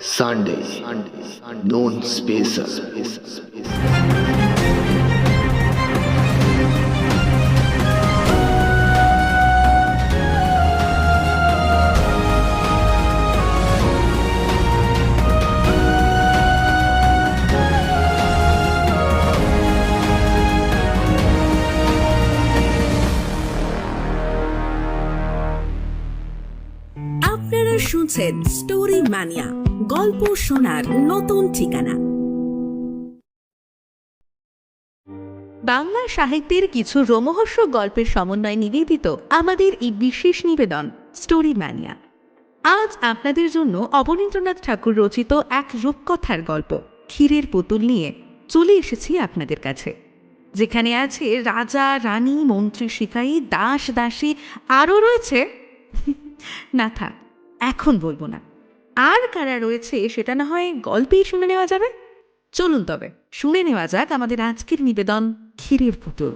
Sunday, known spacer. আপনারা শুনছেন story mania, গল্প শোনার নতুন ঠিকানা। বাংলা সাহিত্যের কিছু রোমহর্ষ গল্পের সমন্বয়ে নিবেদিত আমাদের এই বিশেষ নিবেদন স্টোরি ম্যানিয়া। আজ আপনাদের জন্য অবনীন্দ্রনাথ ঠাকুর রচিত এক রূপকথার গল্প ক্ষীরের পুতুল নিয়ে চলে এসেছি আপনাদের কাছে, যেখানে আছে রাজা, রানী, মন্ত্রী, সিপাহী, দাস, দাসী, আরও রয়েছে না থাক, এখন বলবো না। আর কারা রয়েছে সেটা না হয় গল্পেই শুনে নেওয়া যাবে। চলুন তবে শুনে নেওয়া যাক আমাদের আজকের নিবেদন ক্ষীরের পুতুল।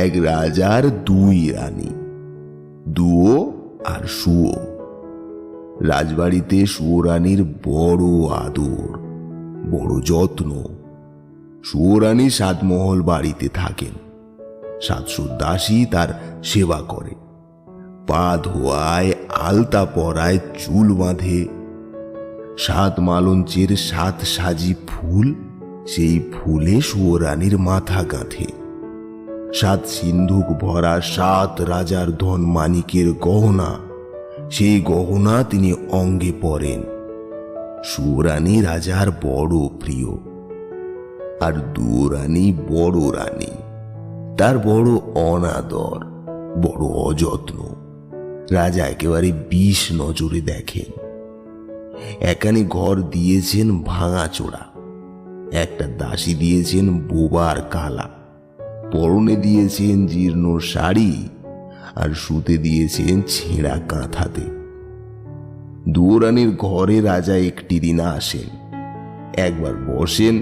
এক রাজার দুই রানী, দুয়ো আর শুয়ো। রাজবাড়িতে শুয়ো রানীর বড় আদর, বড় যত্ন। শুয়ো রানী সাতমহল বাড়িতে থাকেন। 700 দাসী তার সেবা করে, পা ধোয়ায়, আলতা পরায়, চুল বাঁধে। 7 মালঞ্চের 7 সাজি ফুল, সেই ফুলে শুয়ো রানীর মাথা গাঁথে। 7 সিন্ধুক ভরা 7 রাজার ধন মানিকের গহনা, সেই গহনা তিনি অঙ্গে পরেন। শুয়ো রানী রাজার বড় প্রিয়। আর দুয়ো রানী বড় রানী, তার বড় অনাদর, বড় অযত্ন। রাজা একেবারে বিষ নজরে দেখেন। একানে ঘর দিয়েছেন ভাঙাচোরা, একটা দাসী দিয়েছেন বোবার কালা, পরনে দিয়েছেন জীর্ণ শাড়ি, আর শুতে দিয়েছেন ছেঁড়া কাঁথাতে। দুয়ো রানীর ঘরে রাজা একটি দিন আসেন, একবার বসেন,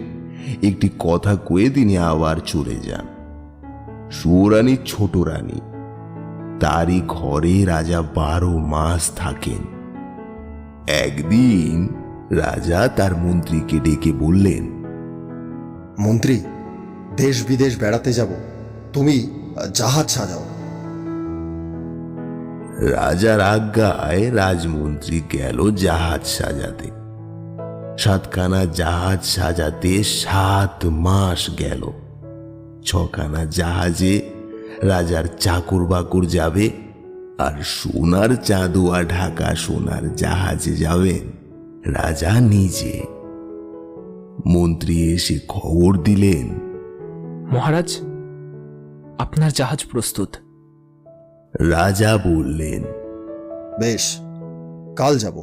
একটি কথা কয়ে তিনি আবার চলে যান। শুয়ো রানী ছোট রানী, তারই ঘরে রাজা 12 মাস থাকেন। একদিন রাজা তার মন্ত্রীকে ডেকে বললেন, মন্ত্রী, দেশ বিদেশ বেড়াতে যাব, তুমি জাহাজ সাজাও। রাজার আজ্ঞায় রাজমন্ত্রী গেল জাহাজ সাজাতে। 7খানা জাহাজ সাজাতে 7 মাস গেল। 6খানা জাহাজে রাজার চাকর বাকর যাবে, আর সোনার চাঁদোয়া ঢাকা সোনার জাহাজে যাবেন রাজা নিজে। মন্ত্রী এসে খবর দিলেন, মহারাজ, আপনার জাহাজ প্রস্তুত। রাজা বললেন, বেশ, কাল যাব।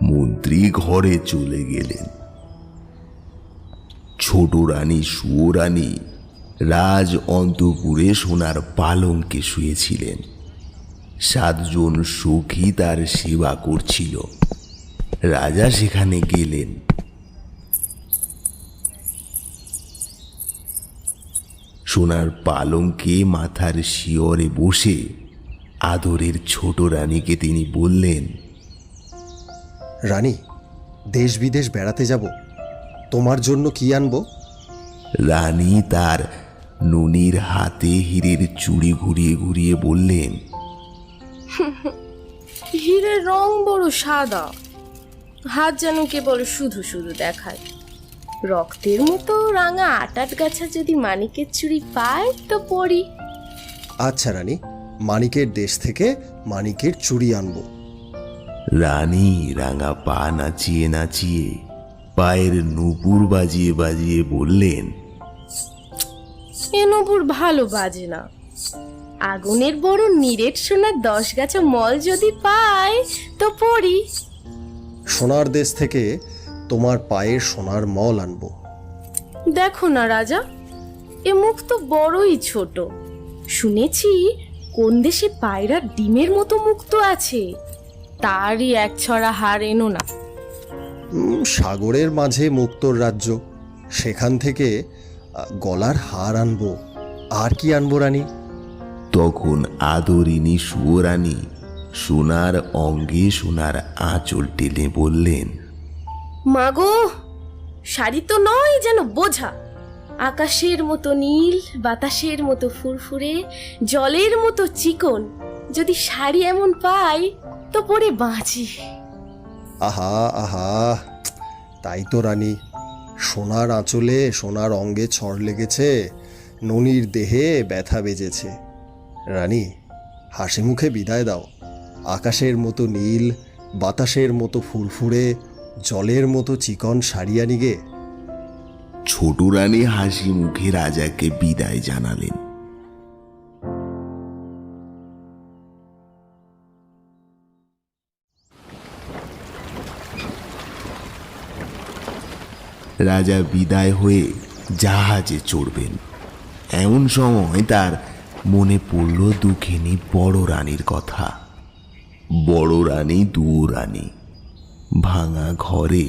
মন্ত্রী ঘরে চলে গেলেন। ছোট রানী শুয়ো রানী রাজ অন্তঃপুরে সোনার পালঙ্কে শুয়েছিলেন। 7 জন সখী তার সেবা করছিল। রাজা সেখানে গেলেন। সোনার পালঙ্কে মাথার শিয়রে বসে আদরের ছোট রানীকে তিনি বললেন, রানী, দেশ বিদেশ বেড়াতে যাব, তোমার জন্য কি আনবো? রানী তার ননির হাতে হীরের চুড়ি ঘুরিয়ে ঘুরিয়ে বললেন, হীরের রং বড় সাদা, হাত যেন কেবল শুধু শুধু দেখায়। রক্তের মতো রাঙা 8 গাছা যদি মানিকের চুড়ি পায় তো পরি। আচ্ছা রানী, মানিকের দেশ থেকে মানিকের চুড়ি আনবো। রানী রাঙা পা নাচিয়ে নাচিয়ে, পায়ের নুপুর বাজিয়ে বাজিয়ে বললেন, এ নূপুর ভালো বাজে না। আগুনের বড় নিরেট সোনার 10 গাছা মল যদি পায় তো পরি। সোনার দেশ থেকে তোমার পায়ের সোনার মল আনবো। দেখো না রাজা, এ মুখ তো বড়ই ছোট। শুনেছি কোন দেশে পায়রার ডিমের মতো মুক্ত আছে। তারই এক ছড়া হার এনো না। সাগরের মাঝে মুক্তোর রাজ্য, সেখান থেকে গলার হার আনবো। আর কি আনবো রানী? তখন আদরিনী সুয়োরানী সোনার অঙ্গে সোনার আঁচল টেনে বললেন, মাগো, শাড়ি তো নয়, যেন বোঝা। আকাশের মতো নীল, বাতাসের মতো ফুরফুরে, জলের মতো চিকন। যদি শাড়ি এমন পাই তো পরে বাঁচি। আহা আহা, তাই তো রানী। সোনার আঁচলে সোনার অঙ্গে ছড় লেগেছে, ননির দেহে ব্যথা বেজেছে। রানী, হাসি মুখে বিদায় দাও। আকাশের মতো নীল, বাতাসের মতো ফুরফুরে, জলের মতো চিকন শাড়ি আনি গে। ছোট রানী হাসি মুখে রাজাকে বিদায় জানালেন। রাজা বিদায় হয়ে জাহাজে চড়বেন। এমন সময় তার মনে পড়ল দুঃখিনী বড় রানীর কথা। বড় রানী দুয়োরানী ভাঙা ঘরে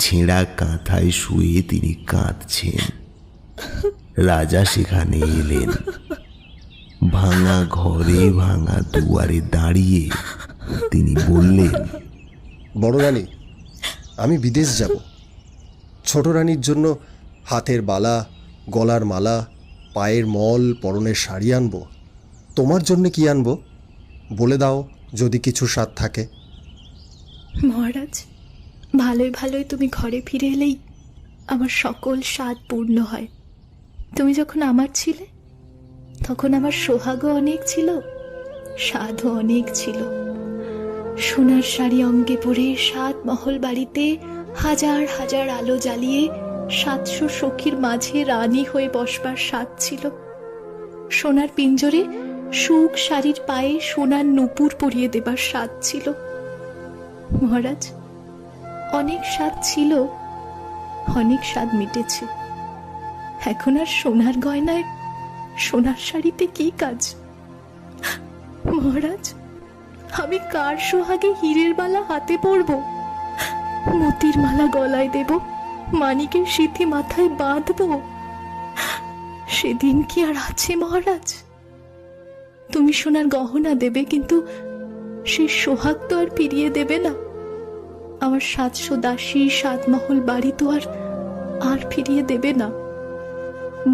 ছেঁড়া কাঁথায় শুয়ে তিনি কাঁদছেন। রাজা সেখানে এলেন। ভাঙা ঘরে ভাঙা দুয়ারে দাঁড়িয়ে তিনি বললেন, বড় রানী, আমি বিদেশ যাব। ছোট রানীর জন্য হাতের বালা, গলার মালা, পায়ের মল, পরনের শাড়ি আনবো। তোমার জন্য কি আনবো বলে দাও, যদি কিছু স্বাদ থাকে। মহারাজ, ভালোই ভালোই তুমি ঘরে ফিরে এলেই আমার সকল স্বাদ পূর্ণ হয়। তুমি যখন আমার ছিলে তখন আমার সোহাগও অনেক ছিল, স্বাদও অনেক ছিল। সোনার শাড়ি অঙ্গে পরে 7 মহল বাড়িতে হাজার হাজার আলো জ্বালিয়ে 700 সখীর মাঝে রানী হয়ে বসবার স্বাদ ছিল। সোনার পিঞ্জরে সুখ শাড়ির পায়ে সোনার নূপুর পরিয়ে দেবার স্বাদ ছিল। মহারাজ, অনেক স্বাদ ছিল, অনেক স্বাদ মিটেছে। এখন আর সোনার গয়নায়, সোনার শাড়িতে কি কাজ? মহারাজ, আমি কার সোহাগে হীরের মালা হাতে পরব, মতির মালা গলায় দেব, মানিকের সিথি মাথায় বাঁধব? সেদিন কি আর আছে মহারাজ? তুমি সোনার গহনা দেবে, কিন্তু সেই সোহাগ তো আর ফিরিয়ে দেবে না। আমার 700 দাসী, 7 মহল বাড়ি তো আর ফিরিয়ে দেবে না।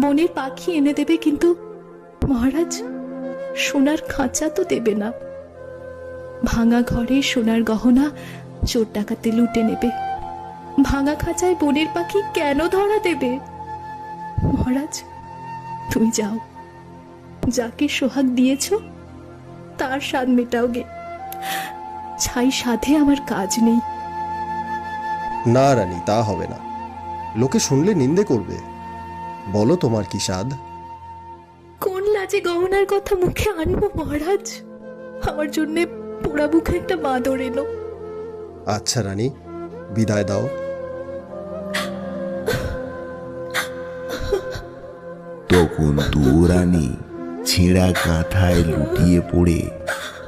বনের পাখি এনে দেবে, কিন্তু মহারাজ সোনার খাঁচা তো দেবে না। ভাঙা ঘরে সোনার গহনা চোর ডাকাতে লুটে নেবে, ভাঙা খাঁচায় বনের পাখি কেন ধরা দেবে? মহারাজ, তুমি যাও, যাকে সোহাগ দিয়েছ তার স্বাদ মেটাও গে। ছাই সাধে আমার কাজ নেই। না রানী, তা হবে না। লোকে শুনলে নিন্দে করবে। বলো তোমার কি স্বাদ? কোন লাজে গহনার কথা মুখে আনবো মহারাজ? আমার জন্যে পোড়া মুখে একটা বাঁদর এলো। আচ্ছা রানী, বিদায় দাও। তখন দুয়োরানী ছেঁড়া কাঁথায় লুটিয়ে পড়ে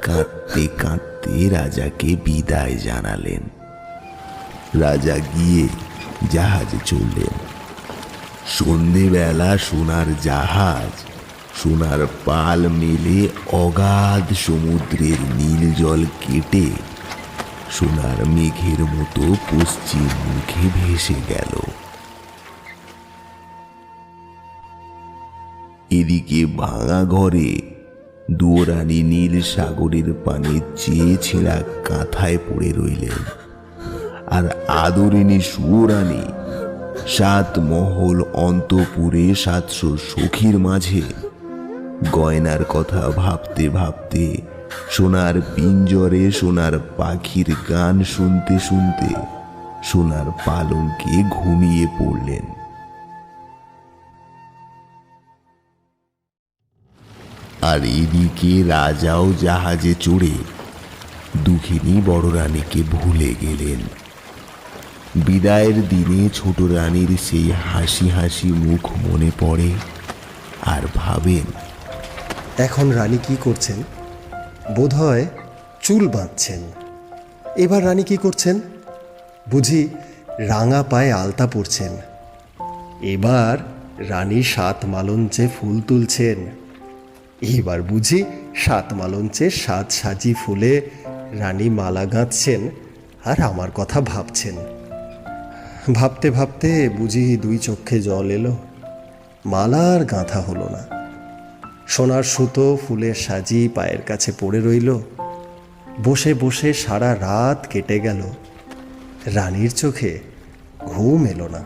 কাঁদতে কাঁদতে রাজাকে বিদায় জানালেন। রাজা গিয়ে জাহাজে চললেন। সন্ধেবেলা সোনার জাহাজ সোনার পাল মেলে অগাধ সমুদ্রের নীল জল কেটে সোনার মেঘের মতো পশ্চিম মুখে ভেসে গেল। এদিকে ভাঙা ঘরে দুয়োরানী নীল সাগরের পানে চেয়ে ছেঁড়া কাঁথায় পড়ে রইলেন। আর আদরিনী সুয়োরানী 7 মহল অন্তপুরে 700 সখীর মাঝে গয়নার কথা ভাবতে ভাবতে, সোনার পিঞ্জরে সোনার পাখির গান শুনতে শুনতে সোনার পালঙ্কে ঘুমিয়ে পড়লেন। আর এদিকে রাজাও জাহাজে চড়ে দুঃখিনী বড় রানীকে ভুলে গেলেন। বিদায়ের দিনে ছোট রানীর সেই হাসি হাসি মুখ মনে পড়ে, আর ভাবেন এখন রানী কি করছেন? বোধহয় চুল বাঁধছেন। এবার রানী কি করছেন? বুঝি রাঙা পায়ে আলতা পরছেন। এবার রানী 7 মালঞ্চে ফুল তুলছেন। এবার বুঝি 7 মালঞ্চে 7 সাজি ফুলে রানী মালা গাঁথছেন আর আমার কথা ভাবছেন। ভাবতে ভাবতে বুঝি 2 চক্ষে জল এলো। মালা আর গাঁথা হলো না। সোনার সুতো ফুলের সাজি পায়ের কাছে পড়ে রইল। বসে বসে সারা রাত কেটে গেল। রানীর চোখে ঘুম এলো না।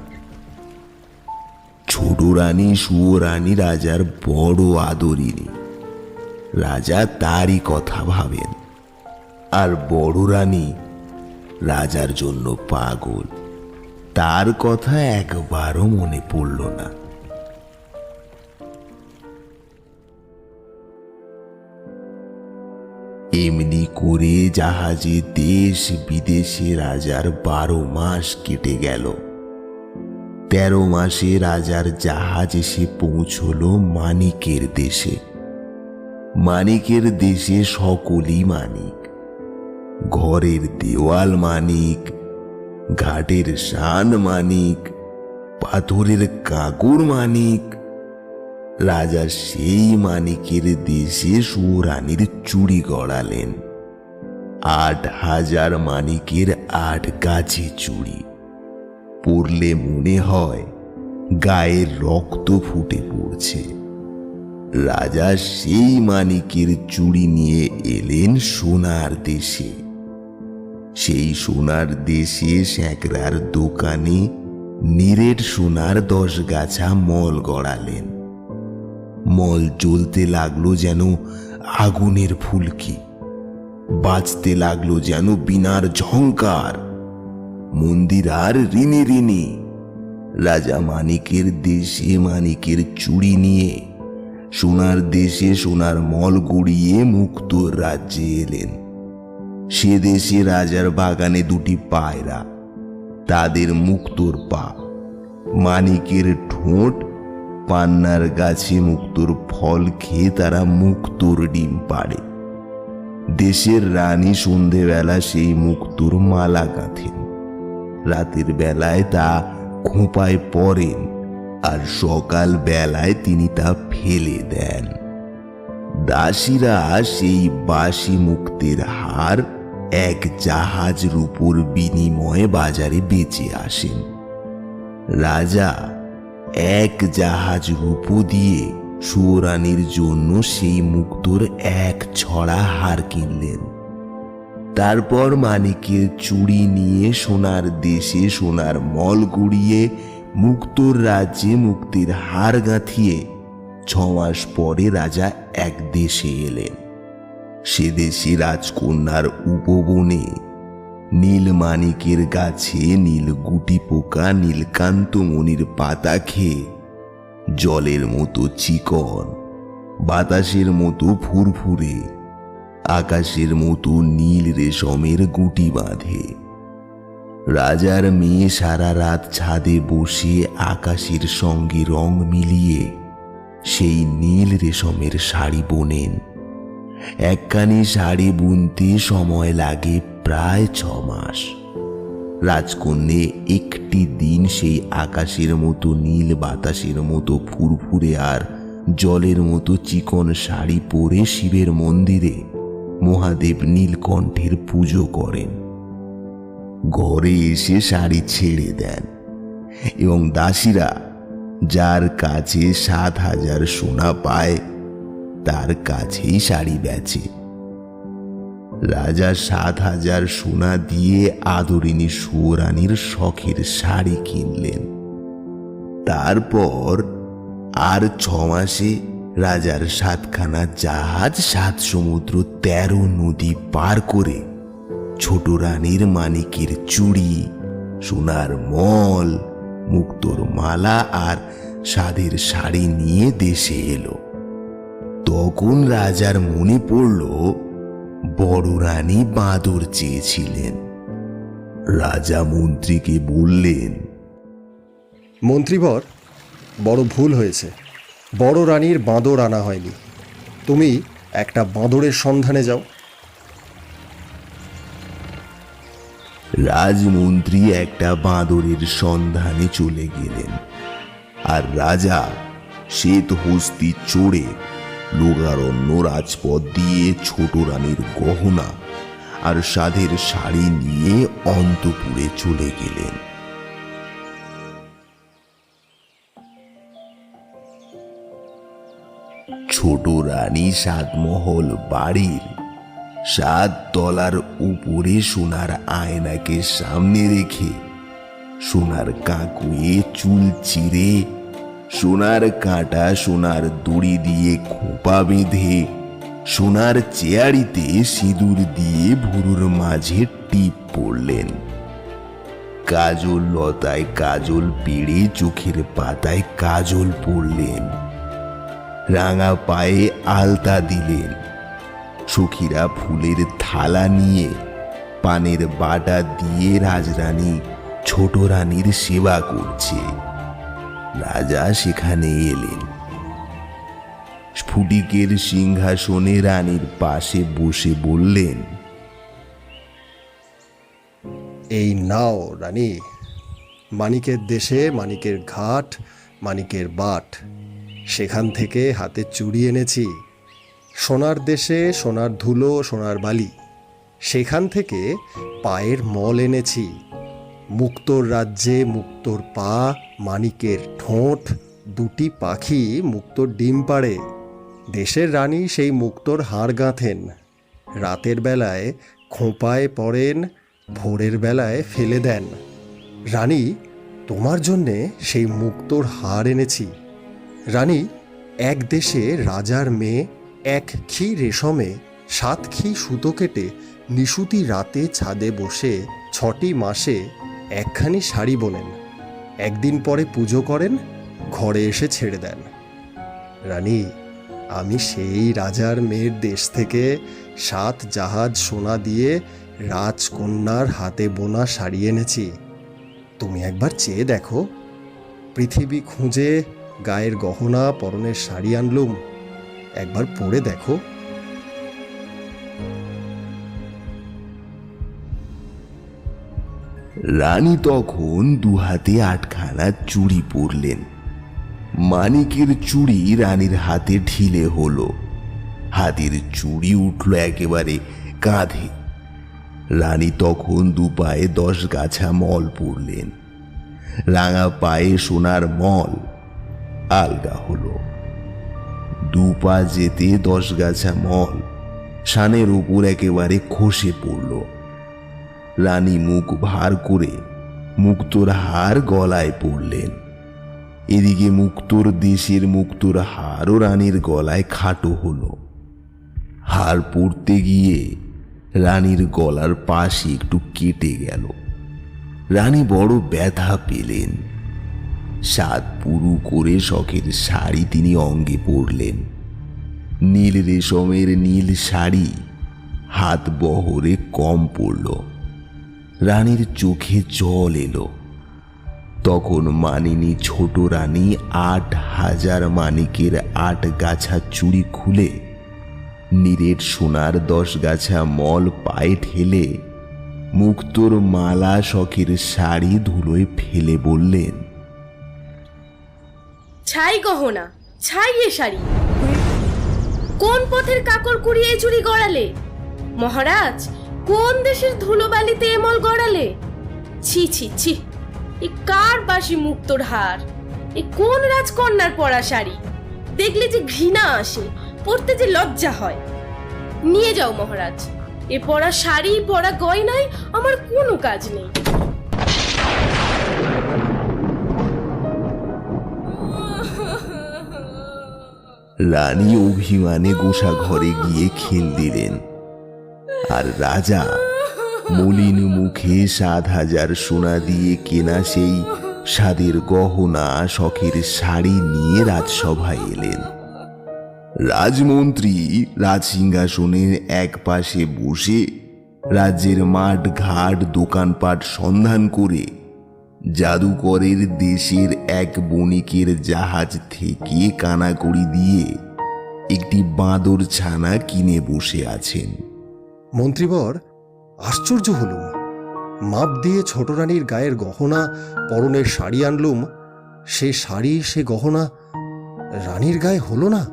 ছোট রানী সুয়োরানী রাজার বড় আদরিনী। রাজা তারই কথা ভাবেন। আর বড় রানী রাজার জন্য পাগল। তার কথা একবারও মনে পড়ল না। এমনি করে জাহাজে দেশ বিদেশে রাজার 12 মাস কেটে গেল। 13 মাসে রাজার জাহাজ এসে পৌঁছলো মানিকের দেশে। মানিকের দেশে সকলই মানিক। ঘরের দেওয়াল মানিক, ঘাটের শান মানিক, পাথরের কাঁকর মানিক। রাজা সেই মানিকের দেশে সুয়োরানীর চুড়ি গড়ালেন। 8000 মানিকের 8 গাছে চুড়ি। পরলে মনে হয় গায়ের রক্ত ফুটে পড়ছে। রাজা সেই মানিকের চুড়ি নিয়ে এলেন সোনার দেশে। সেই সোনার দেশে স্যাঁকড়ার দোকানে নিরেট সোনার 10 গাছা মল গড়ালেন। মল জ্বলতে লাগলো যেন আগুনের ফুলকি, বাজতে লাগলো যেন বীণার ঝংকার। মন্দির আর ঋণী ঋণী। রাজা মানিকের দেশে মানিকের চুড়ি নিয়ে সোনার দেশে সোনার মল গড়িয়ে মুক্তোর রাজ্যে এলেন। সে দেশে রাজার বাগানে 2টি পায়রা, তাদের মুক্তোর পা। মানিকের ঠোঁট, পান্নার গাছে মুক্তোর ফল খেয়ে তারা মুক্তোর ডিম পাড়ে। দেশের রানী সন্ধেবেলা সেই মুক্তোর মালা গাঁথেন। রাতের বেলায় তা খোঁপায় পরেন আর সকাল বেলায় তিনি তা ফেলে দেন। দাসীরা সেই বাসি মুক্তের হার 1 জাহাজ রূপোর বিনিময়ে বাজারে বেচে আসেন। রাজা 1 জাহাজ রূপো দিয়ে সুয়োরানীর জন্য সেই মুক্তোর 1 ছড়া হার কিনলেন। তারপর মানিকের চুড়ি নিয়ে সোনার দেশে সোনার মল গড়িয়ে মুক্তোর রাজ্যে মুক্তির হার গাঁথিয়ে 6 মাস পরে রাজা এক দেশে এলেন। সে দেশে রাজকন্যার উপবনে নীল মানিকের গাছে নীল গুটি পোকা নীলকান্তমণির পাতা খেয়ে জলের মতো চিকন, বাতাসের মতো ফুরফুরে, আকাশের মতো নীল রেশমের গুটি বাঁধে। রাজার মেয়ে সারা রাত ছাদে বসে আকাশের সঙ্গে রং মিলিয়ে সেই নীল রেশমের শাড়ি বোনেন। একখানি শাড়ি বুনতে সময় লাগে প্রায় 6 মাস। রাজকন্যে একটি দিন সেই আকাশের মতো নীল, বাতাসের মতো ফুরফুরে আর জলের মতো চিকন শাড়ি পরে শিবের মন্দিরে মহাদেব নীলকণ্ঠের পুজো করেন। ঘরে এসে শাড়ি ছেড়ে দেন এবং দাসীরা যার কাছে 7000 সোনা পায় তার কাছেই শাড়ি বেচে। রাজা 7000 সোনা দিয়ে আদরিনী সুয়োরানীর শখের শাড়ি কিনলেন। তারপর আর 6 মাসে রাজার 7খানা জাহাজ 7 সমুদ্র 13 নদী পার করে ছোট রানীর মানিকের চুড়ি, সোনার মল, মুক্তোর মালা আর সাদের শাড়ি নিয়ে দেশে এলো। তখন রাজার মনে পড়ল বড় রানী বাঁদর চেয়েছিলেন। রাজা মন্ত্রীকে বললেন, মন্ত্রীবর, বড় ভুল হয়েছে। বড় রানীর বাঁদর আনা হয়নি। তুমি একটা বাঁদরের সন্ধানে যাও। রাজমন্ত্রী একটা বাঁদরের সন্ধানে চলে গেলেন, আর রাজা শ্বেত হস্তি চড়ে লোকারণ্য রাজপথ দিয়ে ছোট রানীর গহনা আর সাধের শাড়ি নিয়ে অন্তপুরে চলে গেলেন। ছোট রানী সাতমহল বাড়ির 7 তলার উপরে সোনার আয়নাকে সামনে রেখে সোনার কাকুয়ে চুল চিরে, সোনার কাঁটা সোনার দড়ি দিয়ে খোপা বেঁধে, সোনার চেয়ারিতে সিঁদুর দিয়ে ভুরুর মাঝে টিপ পড়লেন। কাজল লতায় কাজল পেড়ে চোখের পাতায় কাজল পড়লেন। রাঙা পায়ে আলতা দিলেন। সখীরা ফুলের থালা নিয়ে পানের বাটা দিয়ে রাজরানী ছোট রানীর সেবা করছে। রাজা সেখানে এলেন। স্ফটিকের সিংহাসনে রানীর পাশে বসে বললেন, এই নাও রানী, মানিকের দেশে মানিকের ঘাট, মানিকের বাট, সেখান থেকে হাতে চুড়ি এনেছি। সোনার দেশে সোনার ধুলো সোনার বালি, সেখান থেকে পায়ের মল এনেছি। মুক্তোর রাজ্যে মুক্তোর পা, মানিকের ঠোঁট, 2টি পাখি মুক্তোর ডিম পাড়ে। দেশের রানী সেই মুক্তোর হাড় গাঁথেন, রাতের বেলায় খোঁপায় পড়েন, ভোরের বেলায় ফেলে দেন। রানী, তোমার জন্যে সেই মুক্তোর হাড় এনেছি। রানী, এক দেশে রাজার মেয়ে 1 খি রেশমে 7 খি সুতো কেটে নিশুতি রাতে ছাদে বসে 6টি মাসে একখানি শাড়ি বোনেন। একদিন পরে পুজো করেন, ঘরে এসে ছেড়ে দেন। রানী, আমি সেই রাজার মেয়ের দেশ থেকে 7 জাহাজ সোনা দিয়ে রাজকন্যার হাতে বোনা শাড়ি এনেছি। তুমি একবার চেয়ে দেখো। পৃথিবী খুঁজে গায়ের গহনা পরনের শাড়ি আনলুম, একবার পরে দেখো। রানী তখন 2 হাতে 8খানা চুড়ি পরলেন। মানিকের চুড়ি রানীর হাতে ঢিলে হলো, হাতের চুড়ি উঠল একেবারে কাঁধে। রানী তখন 2 পায়ে 10 গাছা মল পরলেন। রাঙা পায়ে সোনার মল আলগা হলো। 2 পা যেতে 10 গাছা মল শানের উপর একেবারে খসে পড়ল। রানী মুখ ভার করে মুক্তোর হার গলায় পড়লেন। এদিকে মুক্তোর দেশের মুক্তোর হারও রানীর গলায় খাটো হলো। হার পড়তে গিয়ে রানীর গলার পাশে একটু কেটে গেল। রানী বড় ব্যথা পেলেন। 7 পুরু করে শখের শাড়ি তিনি অঙ্গে পরলেন। নীল রেশমের নীল শাড়ি হাত বহরে কম পড়ল। রানীর চোখে জল এলো। তখন মানিনী ছোট রানী 8000 মানিকের 8 গাছা চুড়ি খুলে নীরের সোনার 10 গাছা মল পায়ে ঠেলে মুক্তোর মালা শখের শাড়ি ধুলোয় ফেলে বললেন, ছাই গহনা, ছাই এ শাড়ি, কোন পথের কাকর কুড়িয়ে চুরি গড়ালে? মহারাজ, কোন দেশের ধুলোবালিতে এমল গড়ালে? ছি ছি ছি, এ কার বাসি মুক্তোর হার? এ কোন রাজকন্যার পরা শাড়ি? দেখলে যে ঘৃণা আসে, পরতে যে লজ্জা হয়। নিয়ে যাও মহারাজ, এ পরা শাড়ি পরা গয়নায় আমার কোনো কাজ নেই। রানী অভিমানে গোসা ঘরে গিয়ে খেল দিলেন। আর রাজা মলিন মুখে 7000 সোনা দিয়ে কেনা সেই স্বাদের গহনা শখের শাড়ি নিয়ে রাজসভায় এলেন। রাজমন্ত্রী রাজসিংহাসনের এক পাশে বসে রাজ্যের মাঠ ঘাট দোকানপাট সন্ধান করে জাদুকরের দেশের এক বণিকের জাহাজ থেকে কানাকড়ি দিয়ে একটি বাঁদর ছানা কিনে বসে আছেন। মন্ত্রীবর, আশ্চর্য হলুম। মাপ দিয়ে ছোট রানীর গায়ের গহনা, পরনের শাড়ি আনলুম, সে শাড়ি সে গহনা রানীর গায়ে হলো না।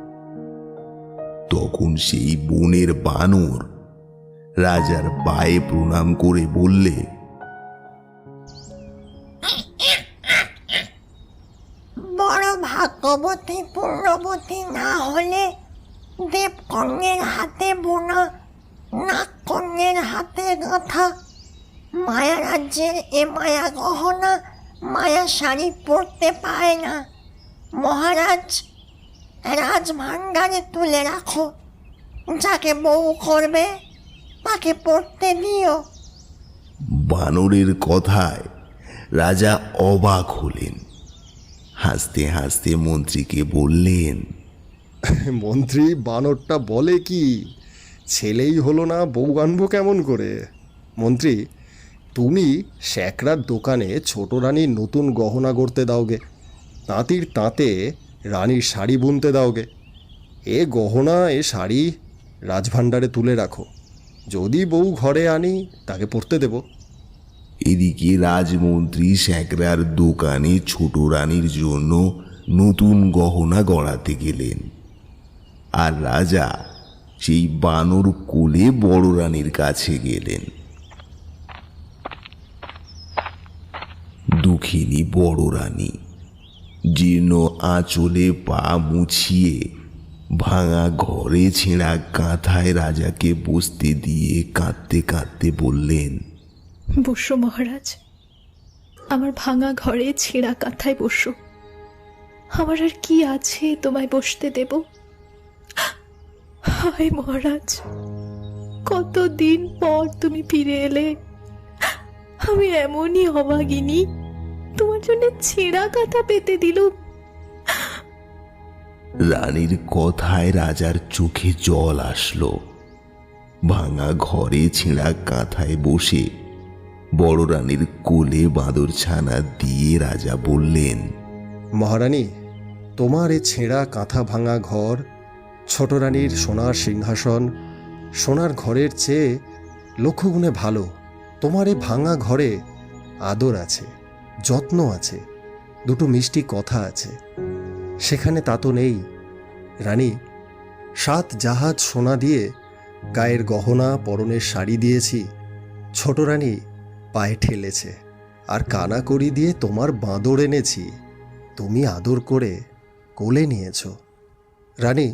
তখন সেই বনের বানর রাজার পায়ে প্রণাম করে বললে, বড় ভাগ্যবতী পূর্ণবতী না হলে দেবকন্যের হাতে বোনা, নাগকন্যের হাতে গাঁথা মায়া রাজ্যের এ মায়া গহনা, মায়া শাড়ি পরতে পায় না। মহারাজ, রাজভাণ্ডারে তুলে রাখো, যাকে বউ করবে তাকে পড়তে দিও। বানরের কথায় রাজা অবাক হলেন। হাসতে হাসতে মন্ত্রীকে বললেন, মন্ত্রী, বানরটা বলে কি? ছেলেই হলো না, বউ আনবো কেমন করে? মন্ত্রী, তুমি শ্যাকরার দোকানে ছোট রানীর নতুন গহনা গড়তে দাওগে, তাঁতির তাঁতে রানীর শাড়ি বুনতে দাওগে। এ গহনা এ শাড়ি রাজভাণ্ডারে তুলে রাখো, যদি বউ ঘরে আনি তাকে পরতে দেব। এদিকে রাজমন্ত্রী শ্যাকরার দোকানে ছোট রানীর জন্য নতুন গহনা গড়াতে গেলেন, আর রাজা সেই বানর কোলে বড় রানীর কাছে গেলেন। দুঃখিনী বড় রানী জীর্ণ আঁচলে পা মুছিয়ে ভাঙা ঘরে ছেঁড়া কাঁথায় রাজাকে বসতে দিয়ে কাঁদতে কাঁদতে বললেন, বসো মহারাজ, আমার ভাঙা ঘরে ছেঁড়া কাঁথায় বসো। আমার আর কি আছে তোমায় বসতে দেব? হায় মহারাজ, কতদিন পর তুমি ফিরে এলে। আমি এমনই অভাগিনী, তোমার জন্য ছেঁড়া কাঁথা পেতে দিলুম। রানীর কথায় রাজার চোখে জল আসলো। ভাঙা ঘরে ছেঁড়া কাঁথায় বসে বড় রানীর কোলে বাঁদর ছানা দিয়ে রাজা বললেন, মহারানী, তোমার এ ছেঁড়া কাঁথা ভাঙা ঘর, ছোট রানীর সোনার সিংহাসন, সোনার ঘরের চেয়ে লক্ষগুণে ভালো। তোমার এ ভাঙা ঘরে আদর আছে, যত্ন আছে, দুটো মিষ্টি কথা আছে। সেখানে তা তো নেই। রানী, 7 জাহাজ সোনা দিয়ে গায়ের গহনা, পরনের শাড়ি দিয়েছি। ছোট রানী পায়ে ঠেলেছে, আর কানাকড়ি দিয়ে তোমার বাঁদর এনেছি, তুমি আদর করে কোলে নিয়েছ। রানী,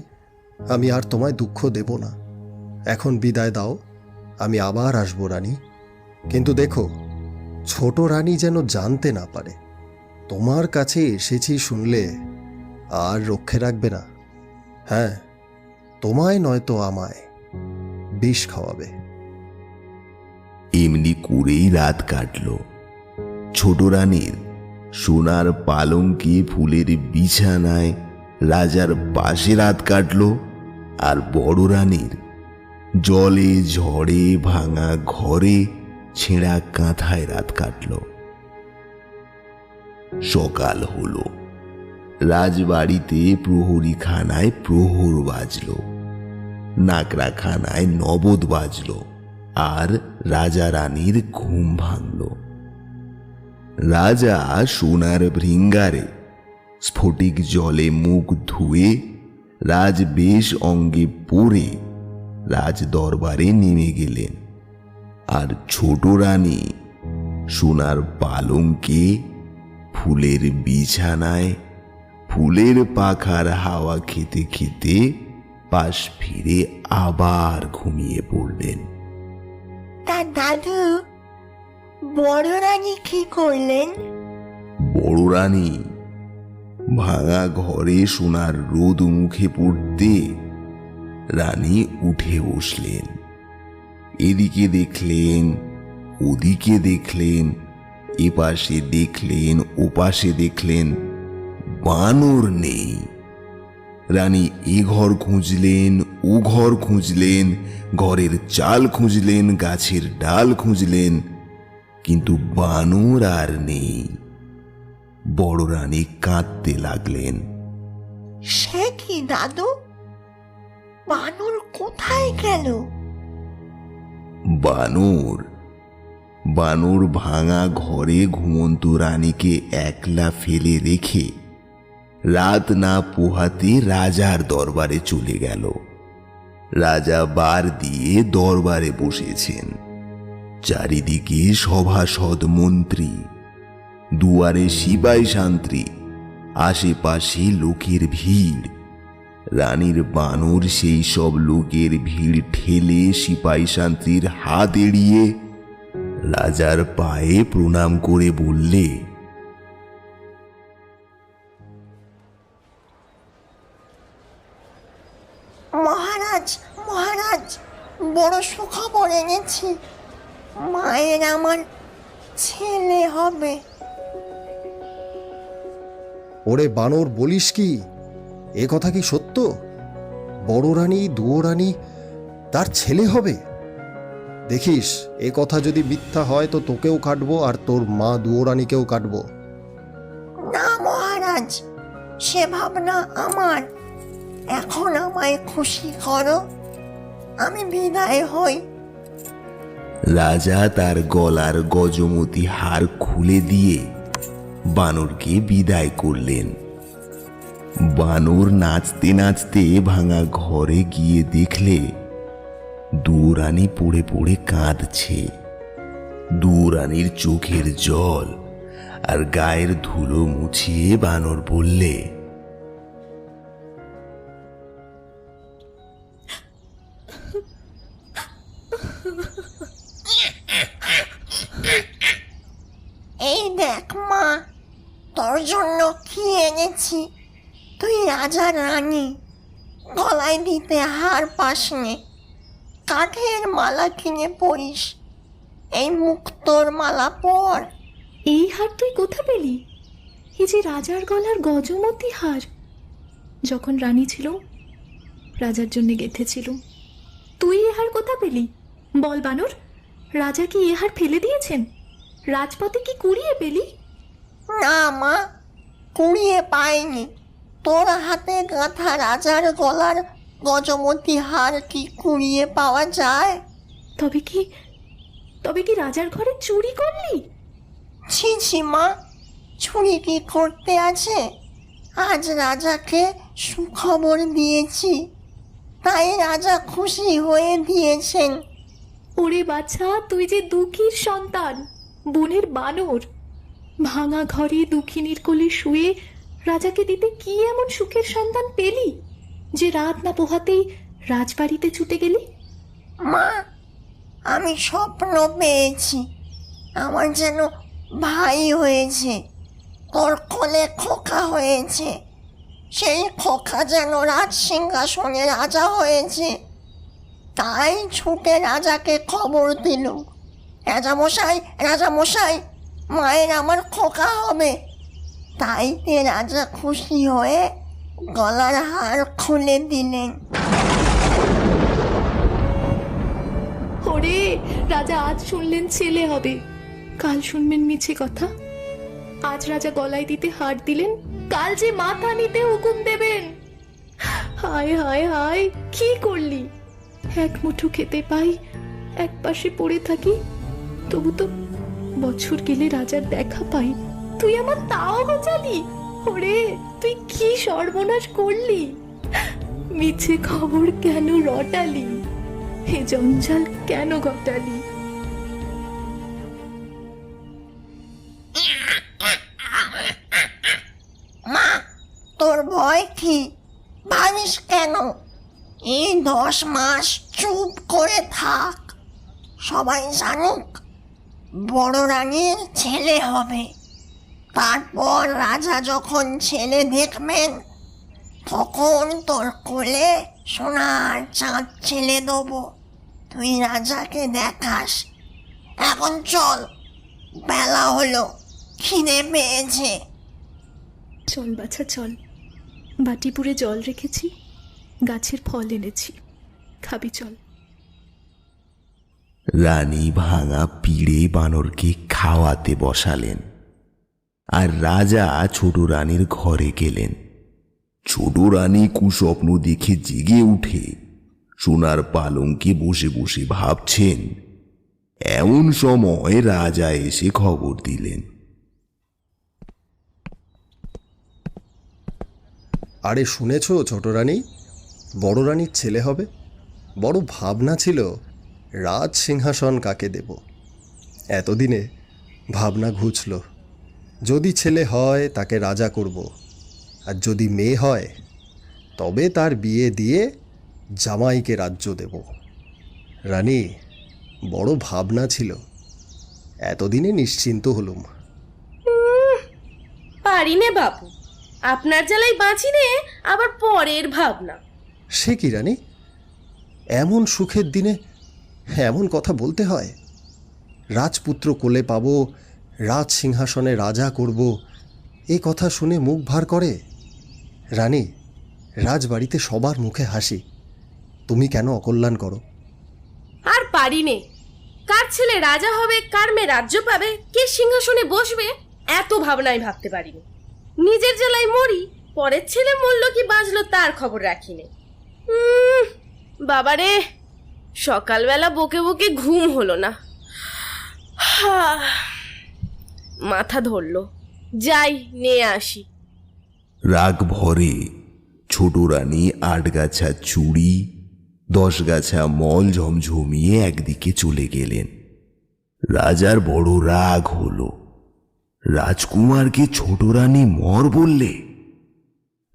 আমি আর তোমায় দুঃখ দেব না, এখন বিদায় দাও, আমি আবার আসবো রানী। কিন্তু দেখো, ছোট রানী যেন জানতে না পারে তোমার কাছে এসেছি শুনলে আর রক্ষে রাখবে না। হ্যাঁ, তোমায় নয়তো আমায় বিষ খাওয়াবে। এমনি করেই রাত কাটল। ছোট রানীর সোনার পালঙ্কে ফুলের বিছানায় রাজার পাশে রাত কাটল, আর বড় রানীর জলে ঝড়ে ভাঙা ঘরে ছেঁড়া কাঁথায় রাত কাটল। সকাল হলো। রাজবাড়িতে প্রহরীখানায় প্রহর বাজল, নাকড়াখানায় নবদ বাজল, আর রাজা রানীর ঘুম ভাঙল। রাজা সোনার ভৃঙ্গারে স্ফটিক জলে মুখ ধুয়ে রাজবেশ অঙ্গে পরে রাজ দরবারে নেমে গেলেন, আর ছোট রানী সোনার পালঙ্কে ফুলের বিছানায় ফুলের পাখার হাওয়া খেতে খেতে পাশ ফিরে আবার ঘুমিয়ে পড়লেন। তা দাদু, বড় রানী কি করলেন? বড় রানী ভাঙা ঘরে সোনার রোদ মুখে পড়তে রানী উঠে বসলেন। এদিকে দেখলেন, ওদিকে দেখলেন, এপাশে দেখলেন, ওপাশে দেখলেন, বানর নেই। রানী এ ঘর খুঁজলেন, ও ঘর খুঁজলেন, ঘরের চাল খুঁজলেন, গাছের ডাল খুঁজলেন, কিন্তু বানর আর নেই। বড় রানী কাঁদতে লাগলেন। সে কি দাদু, বানর কোথায় গেল? বানর বানর ভাঙা ঘরে ঘুমন্ত রানীকে একলা ফেলে রেখে রাত না পোহাতে রাজার দরবারে চলে গেল। রাজা বার দিয়ে দরবারে বসেছেন। চারিদিকে সভাসদ মন্ত্রী, দুয়ারে সিপাই শান্ত্রী, আশেপাশে লোকের ভিড়। রানীর বানর সেই সব লোকের ভিড় ঠেলে সিপাই শান্ত্রীর হাত এড়িয়ে রাজার পায়ে প্রণাম করে বললে, মহারাজ মহারাজ, বড় সুখবর এনেছি। মায়ের আমার ছেলে হবে। ওরে বানর, বলিস কি? এ কথা কি সত্য? বড় রানী দুয়োরানী তার ছেলে হবে? দেখিস, এ কথা যদি মিথ্যা হয় তো তোকেও কাটবো আর তোর মা দুয়োরানীকেও কাটবো। না মহারাজ, সে ভাবনা আমার। এখন আমায় খুশি করো, আমি বিদায় হই। রাজা তার গলার গজমতি হার খুলে দিয়ে বানরকে বিদায় করলেন। বানর নাচতে নাচতে ভাঙা ঘরে গিয়ে দেখলে দুয়োরানী পড়ে পড়ে কাঁদছে। দুয়োরানীর চোখের জল আর গায়ের ধুলো মুছিয়ে বানর বললে, এই দেখ মা, তোর জন্য কি এনেছি। তুই রাজা রানী, গলায় দিতে হার পাসনে, কাঠের মালা কিনে পরিস। এই মুক্তোর মালা পর। এই হার তুই কোথা পেলি? এই যে রাজার গলার গজমতি হার, যখন রানী ছিল রাজার জন্য গেঁথেছিল। তুই এ হার কোথা পেলি? বল বানর, রাজা কি এ হার ফেলে দিয়েছেন? রাজপথে কি কুড়িয়ে পেলি? না মা, কুড়িয়ে পাইনি। তোর হাতে গাঁথা রাজার গলার গজমতি হার কি কুড়িয়ে পাওয়া যায়? তবে কি রাজার ঘরে চুরি করলি? ছি ছি মা, চুরি কি করতে আছে? আজ রাজাকে সুখবর দিয়েছি, তাই রাজা খুশি হয়ে দিয়েছেন। ওরে বাছা, তুই যে দুঃখীর সন্তান, বনের বানর। ভাঙা ঘরে দুঃখিনীর কোলে শুয়ে রাজাকে দিতে কি এমন সুখের সন্তান পেলি যে রাত না পোহাতেই রাজবাড়িতে ছুটে গেলি? মা, আমি স্বপ্ন পেয়েছি আমার যেন ভাই হয়েছে, তোর কোলে খোকা হয়েছে। সেই খোকা যেন রাজ সিংহাসনে রাজা হয়েছে। তাই ছুটে রাজাকে খবর দিল, রাজামশাই রাজামশাই, মায়ের আমার খোকা হবে। তাইতে রাজা খুশি হয়ে গলার হার খুলে দিলেন। ওরে, রাজা আজ শুনলেন ছেলে হবে, কাল শুনবেন মিছে কথা। আজ রাজা গলায় দিতে হার দিলেন, কাল যে মাথা নিতে হুকুম দেবেন। হায় হায় হায়, কি করলি? এক মুঠো খেতে পাই, এক পাশে পড়ে থাকি, তবু তো বছর গেলে রাজার দেখা পাই। তুই আমার তাও বাঁচালি। ওরে, তুই কি সর্বনাশ করলি? মিছে খবর কেন রটালি? হে জঞ্জাল কেন ঘটালি? মা, তোর ভয় কি? ভাবিস কেন? এই 10 মাস চুপ করে থাক, সবাই জানুক বড় রানীর ছেলে হবে। তারপর রাজা যখন ছেলে দেখবেন, তখন তোর কোলে সোনার চাঁদ ছেলে দেবো, তুই রাজাকে দেখাস। এখন চল, বেলা হলো, খিদে পেয়েছে। চল বাছা চল, বাটিপুরে জল রেখেছি, গাছের ফল এনেছি, খাবি চল। রানী ভাঙা পিড়ে বানরকে খাওয়াতে বসালেন আর রাজা ছোট রানীর ঘরে গেলেন। ছোট রানী কুস্বপ্ন দেখে জেগে উঠে সোনার পালঙ্কে বসে বসে ভাবছেন, এমন সময় রাজা এসে খবর দিলেন। আরে শুনেছ ছোট রানী, বড় রানীর ছেলে হবে। বড় ভাবনা ছিল রাজ সিংহাসন কাকে দেব। এতদিনে ভাবনা ঘুচল, যদি ছেলে হয় তাকে রাজা করব, আর যদি মেয়ে হয় তবে তার বিয়ে দিয়ে জামাইকে রাজ্য দেব। রানী, বড় ভাবনা ছিল, এতদিনে নিশ্চিন্ত হলুম। পারি নে বাপু, আপনার জ্বালাই বাঁচি নে, আবার পরের ভাবনা। সে কি রানী, এমন সুখের দিনে এমন কথা বলতে হয়? রাজপুত্র কোলে পাবো, রাজ সিংহাসনে রাজা করব, এই কথা শুনে মুখ ভার করে। রানী, রাজবাড়িতে সবার মুখে হাসি, তুমি কেন অকল্যাণ করো? আর পারি নে, কার ছেলে রাজা হবে, কার মেয়ে রাজ্য পাবে, কে সিংহাসনে বসবে, এত ভাবনায় ভাবতে পারিনি। নিজের জ্বালায় মরি, পরের ছেলে মরল কি বাঁচলো তার খবর রাখি নে। বাবারে, সকালবেলা বকে বকে ঘুম হলো না, মাথা ধরলো, যাই নিয়ে আসি। রাগ ভরে ছোট রানী 8 গাছা চুড়ি 10 গাছা মল ঝমঝমিয়ে একদিকে চলে গেলেন। রাজার বড় রাগ হলো, রাজকুমারকে ছোট রানী মর বললে।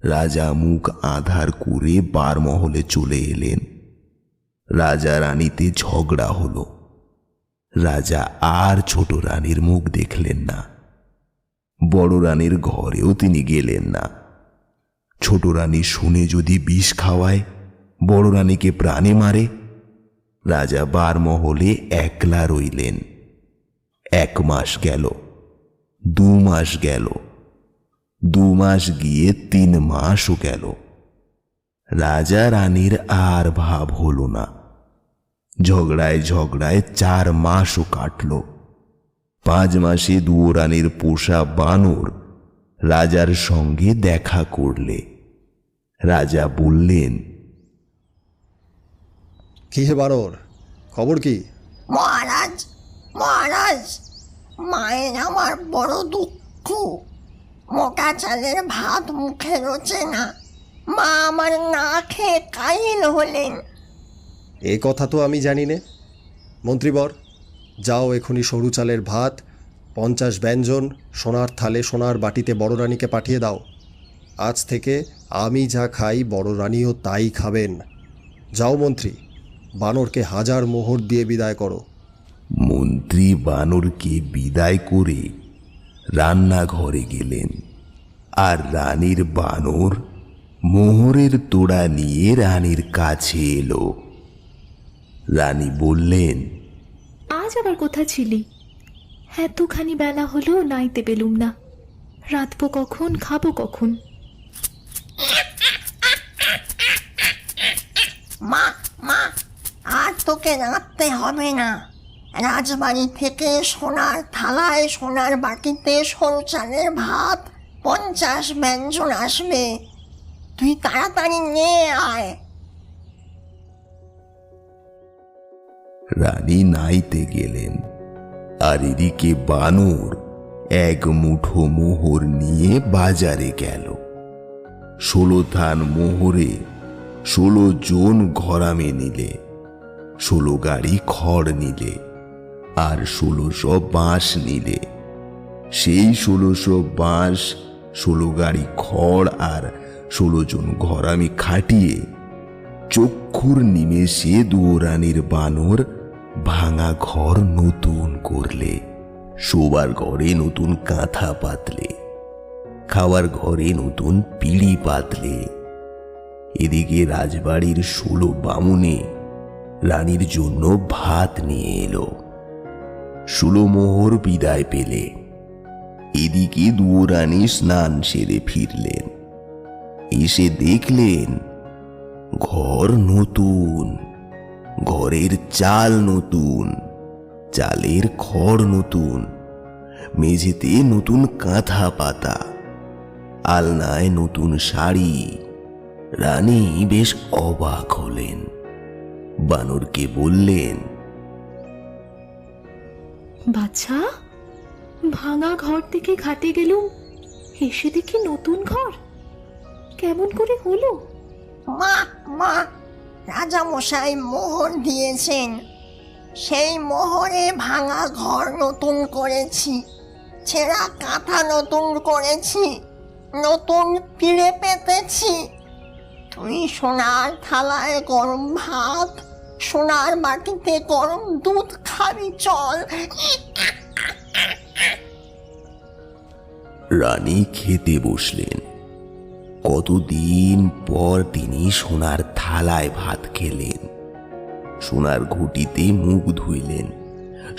রাজা মুখ আধার করে বারমহলে চলে এলেন। রাজা রানীতে ঝগড়া হলো। রাজা আর ছোট রানীর মুখ দেখলেন না। বড় রানীর ঘরেও তিনি গেলেন না। ছোট রানী শুনে যদি বিষ খাওয়ায়, বড় রানীকে প্রাণে মারে। রাজা বারমহলে একলা রইলেন। 1 মাস গেল, 2 মাস গেল, 2 মাস গিয়ে 3 মাসও গেল। রাজা রানীর আর ভাব হলো না। ঝগড়ায় ঝগড়ায় 4 মাসও কাটল। 5 মাসে দুয়োরানীর পোষা বানর রাজার সঙ্গে দেখা করলে। রাজা বললেন, কি হে বানর, খবর কি? মহারাজ, মহারাজ, মায়ের আমার বড় দুঃখ। মোটা চালের ভাত মুখে রোচে না, মা আমার না খেয়ে কাইল হলেন। এ কথা তো আমি জানি নে। মন্ত্রীবর, যাও এখনই সরু চালের ভাত 50 ব্যঞ্জন সোনার থালে সোনার বাটিতে বড় রানীকে পাঠিয়ে দাও। আজ থেকে আমি যা খাই বড় রানীও তাই খাবেন। যাও মন্ত্রী, বানরকে 1000 মোহর দিয়ে বিদায় করো। মন্ত্রী বানরকে বিদায় করে রান্নাঘরে গেলেন। আর রানীর বানর মোহরের তোড়া নিয়ে রানীর কাছে এলো। রানী বললেন, আজ আবার কোথা ছিলি? এতখানি বেলা হলো, নাইতে পেলুম না। রাতবো কখন, খাবো কখন? মা, মা, আর তোকে রাঁধতে হবে না। রাজবাড়ি থেকে সোনার থালায় সোনার বাটিতে সরু চালের ভাত 50 ব্যঞ্জন আসবে, তুই তাড়াতাড়ি নিয়ে আয়। রানী নাইতে গেলেন। আর এদিকে বানর 1 মুঠো মোহর নিয়ে বাজারে গেল। 16 থান মোহরে 16 জন ঘরামে নিলে, 16 গাড়ি খড় নিলে, আর 1600 বাঁশ নিলে। সেই 1600 বাঁশ, 16 গাড়ি খড় আর 16 জন ঘরামি খাটিয়ে চক্ষুর নিমেষে দুয়োরানীর বানর ভাঙা ঘর নতুন করলে। শোবার ঘরে নতুন কাঁথা পাতলে, খাওয়ার ঘরে নতুন পিঁড়ি পাতলে। এদিকে রাজবাড়ির 16 বামুনে রানীর জন্য ভাত নিয়ে এলো। 16 মোহর বিদায় পেলে। এদিকে দুয়োরানী স্নান সেরে ফিরলেন। এসে দেখলেন ঘর নতুন, ঘরের চাল নতুন, চালের খড় নতুন, মেঝেতে নতুন কাঁথা পাতা, আলনায় নতুন শাড়ি। রানী বেশ অবাক হলেন। বানরকে বললেন, বাচ্চা, ভাঙা ঘর থেকে ঘাটে গেলুম, এসে দেখি নতুন ঘর। কেমন করে হলো? মা মা, রাজামশাই মোহর দিয়েছেন, সেই মোহরে ভাঙা ঘর নতুন করেছি, ছেঁড়া কাঁথা নতুন করেছি, নতুন পিড়ে পেতেছি। তুই সোনার থালায় গরম ভাত, সোনার বাটিতে গরম দুধ খাবি, চল। রানী খেতে বসলেন। কতদিন পর তিনি সোনার থালায় ভাত খেলেন, সোনার ঘুঁটিতে মুখ ধুইলেন,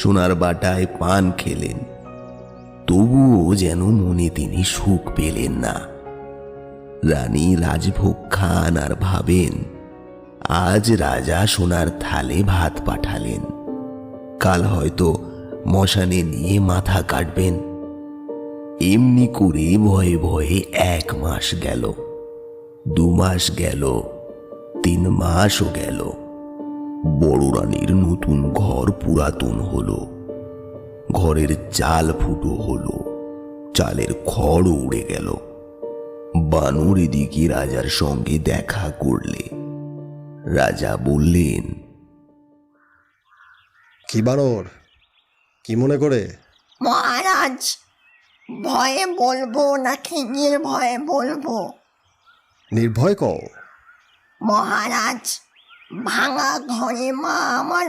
সোনার বাটায় পান খেলেন। তবুও যেন মনে তিনি সুখ পেলেন না। রানী রাজভোগ খান আর ভাবেন, আজ রাজা সোনার থালে ভাত পাঠালেন, কাল হয়তো মশানে নিয়ে মাথা কাটবেন। এমনি করে ভয়ে ভয়ে 1 মাস গেল, 2 মাস গেল, 3 মাসও গেল। বড় রানীর নতুন ঘর পুরাতন হলো, ঘরের চাল ফুটো হলো, চালের খড়ও উড়ে গেল। বানর এদিকে রাজার সঙ্গে দেখা করলে। রাজা বললেন, কি বানর, কি মনে করে? মহারাজ, ভয়ে বলবো নাকি নির্ভয়ে বলবো? নির্ভয় কও। মহারাজ, ভাঙা ঘরে মা আমার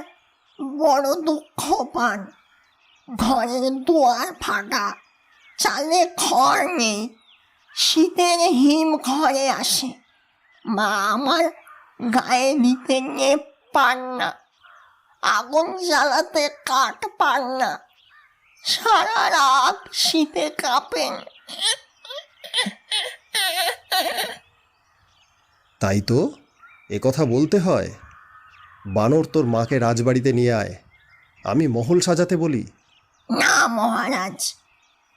বড় দুঃখ পান। ঘরের দুয়ার ফাটা, চালে খড় নেই, শীতের হিম ঘরে আসে। মা আমার গায়ে দিতে নেপ পান না, আগুন জ্বালাতে কাঠ পান না, সারা রাত শীতে কাঁপেন। তাই তো, এ কথা বলতে হয়। বানর, তোর মাকে রাজবাড়িতে নিয়ে আয়, আমি মহল সাজাতে বলি। না মহারাজ,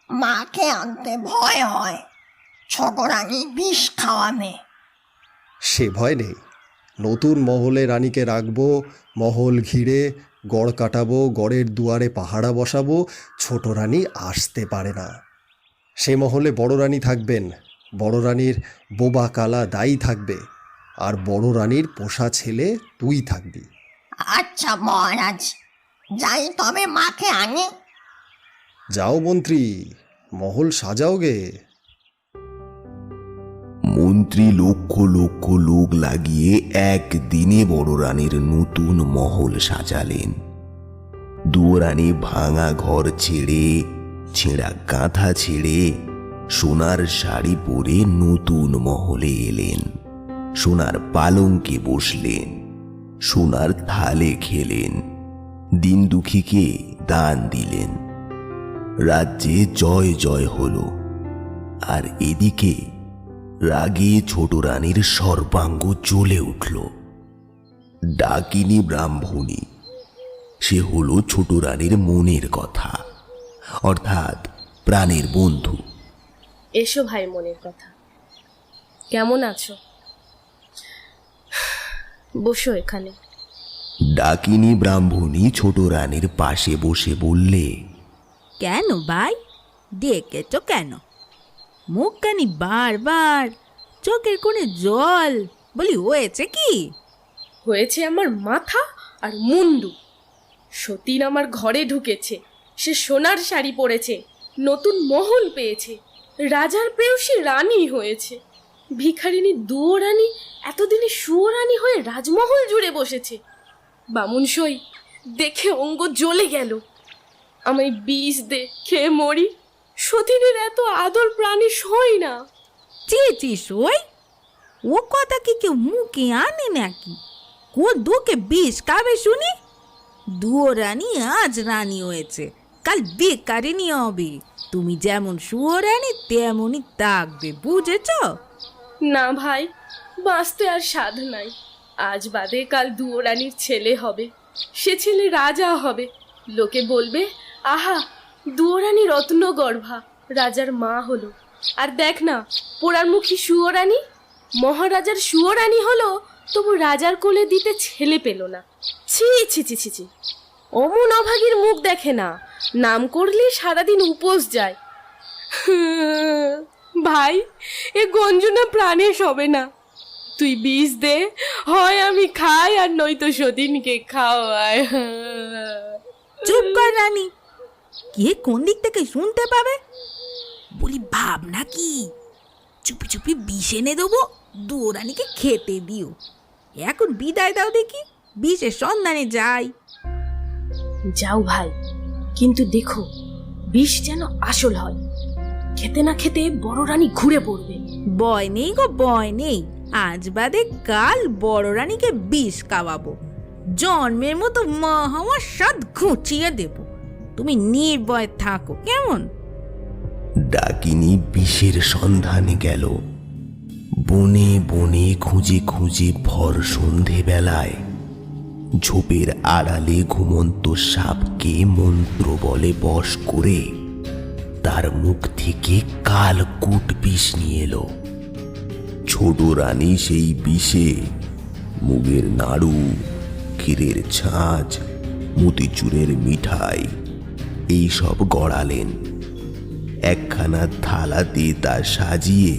মাকে আনতে ভয় হয়, ছোট রানী বিষ খাওয়াবে। সে ভয় নেই, নতুন মহলে রানীকে রাখবো, মহল ঘিরে গড় কাটাবো, গড়ের দুয়ারে পাহারা বসাবো, ছোট রানী আসতে পারে না। সে মহলে বড় রানী থাকবেন, বড় রানীর বোবা কালা দাই থাকবে, আর বড় রানীর পোষা ছেলে তুই থাকবি। আচ্ছা মহারাজ, যাই তবে মাকে আনি। যাও মন্ত্রী, মহল সাজাও গে। মন্ত্রী লক্ষ লক্ষ লোক লাগিয়ে একদিনে বড় রানীর নতুন মহল সাজালেন। দুয়ারানী ভাঙা ঘর ছেড়ে, ছেঁড়া কাঁথা ছেড়ে, সোনার শাড়ি পরে নতুন মহলে এলেন। সোনার পালঙ্কে বসলেন, সোনার থালে খেলেন, দিন দুঃখীকে দান দিলেন। রাজ্যে জয় জয় হলো। আর এদিকে রাগে ছোট রানীর সর্বাঙ্গ জ্বলে উঠল। ডাকিনী ব্রাহ্মণী, সে হলো ছোট রানীর মনের কথা, অর্থাৎ প্রাণের বন্ধু। এসো ভাই, মনের কথা। কেমন আছো? বসো এখানে। ডাকিনী ব্রাহ্মণী ছোট রানীর পাশে বসে বললে, কেন ভাই, ডেকেছ কেন? মুখখানি বারবার, চোখের কোণে জল, বলি হয়েছে কি? হয়েছে আমার মাথা আর মুন্ডু। সতীন আমার ঘরে ঢুকেছে, সে সোনার শাড়ি পরেছে, নতুন মহল পেয়েছে, রাজার প্রেয়সী রানী হয়েছে। ভিখারিনী দুয়োরানী এতদিনে সুয়োরানী হয়ে রাজমহল জুড়ে বসেছে। বামুন সই দেখে অঙ্গ জ্বলে গেল। আমায় বিষ দে, খেয়ে মরি। সতীনের এত আদর প্রাণী সই না। চি সই, ও কথা কি কেউ মুখে আনে নাকি? কো দুকে বিষ খাবে শুনি? দুয়ো রানী আজ রানী হয়েছে, কাল বেকারিনী হবে। তুমি যেমন সুয়োরানী তেমনই থাকবে, বুঝেছ? না ভাই, বাঁচতে আর সাধ নাই। আজ বাদে কাল দুয়োরানীর ছেলে হবে, সে ছেলে রাজা হবে। লোকে বলবে, আহা, দুয়োরানী রত্নগর্ভা, রাজার মা হলো। আর দেখ না, পোড়ার মুখী সুয়োরানী, মহারাজার সুয়োরানী হলো, তবু রাজার কোলে দিতে ছেলে পেল না। ছি ছি ছি ছি ছি, অমন অভাগীর মুখ দেখে না, নাম করলে সারাদিন উপোস যায়। ভাই, এ গঞ্জনা প্রাণে সবে না। তুই বিষ দে, হয় আমি খাই আর নয়তো সতীনকে খাওয়ায়। চুপ কর রানী, কে কোন দিক থেকে শুনতে পাবে? বলি ভাব নাকি চুপি চুপি বিষ এনে দেবো, দুরানীকে খেতে দিও। এখন বিদায় দাও দেখি, বিষের সন্ধানে যাই। যাও ভাই, কিন্তু দেখো বিষ যেন আসল হয়। খেতে না খেতে বড় রানী ঘুরে পড়বে। ভয় নেই গো, ভয় নেই। আজ বাদে কাল বড় রানীকে বিষ খাওয়াবো, জন্মের মতো মা হওয়ার স্বাদ ঘুচিয়ে দেব। তুমি নির্ভয় থাকো কেমন? ডাকিনী বিষের সন্ধানে গেল। বনে বনে খুঁজে খুঁজে ভর সন্ধেবেলায় ঝোপের আড়ালে ঘুমন্ত সাপকে মন্ত্র বলে বশ করে তার মুখ থেকে কালকূট বিষ নিয়ে এলো। ছোট রানী সেই বিষে মুগের নাড়ু, ক্ষীরের ছাঁচ, মতিচুরের মিঠাই এইসব গড়ালেন। একখানা থালাতে তা সাজিয়ে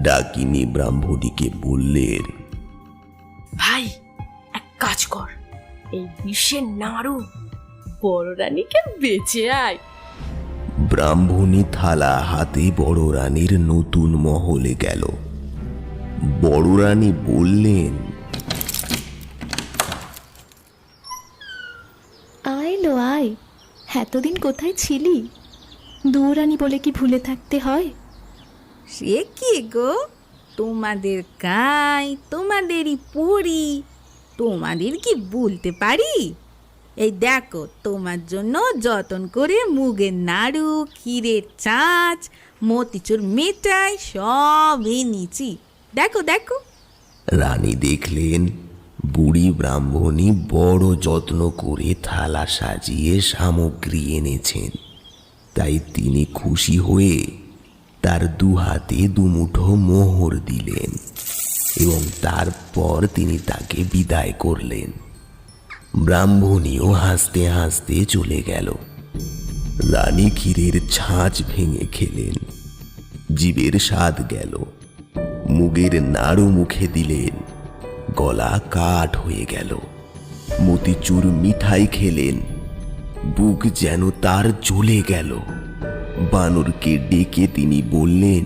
ডাকিনী ব্রাহ্মণীকে বললেন, ভাই, এক কাজ কর, এই বিষের নাড়ু বড় রানীকে বেঁচে আয়। ব্রাহ্মণী থালা হাতে বড় রানীর নতুন মহলে গেল। বড় রানী বললেন, আয় লো আয়, এতদিন কোথায় ছিলি? দুরানী বলে কি ভুলে থাকতে হয়? সে কি গো, তোমাদের গাই, তোমাদেরই পরি, তোমাদের কি বলতে পারি? এই দেখো, তোমার জন্য যতন করে মুগের নাড়ু, ক্ষীরের ছাঁচ, মতিচুর মিঠাই সব এনেছি। দেখো দেখো। রানী দেখলেন বুড়ি ব্রাহ্মণী বড় যত্ন করে থালা সাজিয়ে সামগ্রী এনেছেন। তাই তিনি খুশি হয়ে তার দুহাতে দুমুঠো মোহর দিলেন এবং তারপর তিনি তাকে বিদায় করলেন। ব্রাহ্মণীও হাসতে হাসতে চলে গেল। রানী ক্ষীরের ছাঁচ ভেঙে খেলেন, জীবের স্বাদ গেল। মুগের নাড়ু মুখে দিলেন, গলা কাঠ হয়ে গেল। মতিচুর মিঠাই খেলেন, বুক যেন তার জ্বলে গেল। বানরকে ডেকে তিনি বললেন,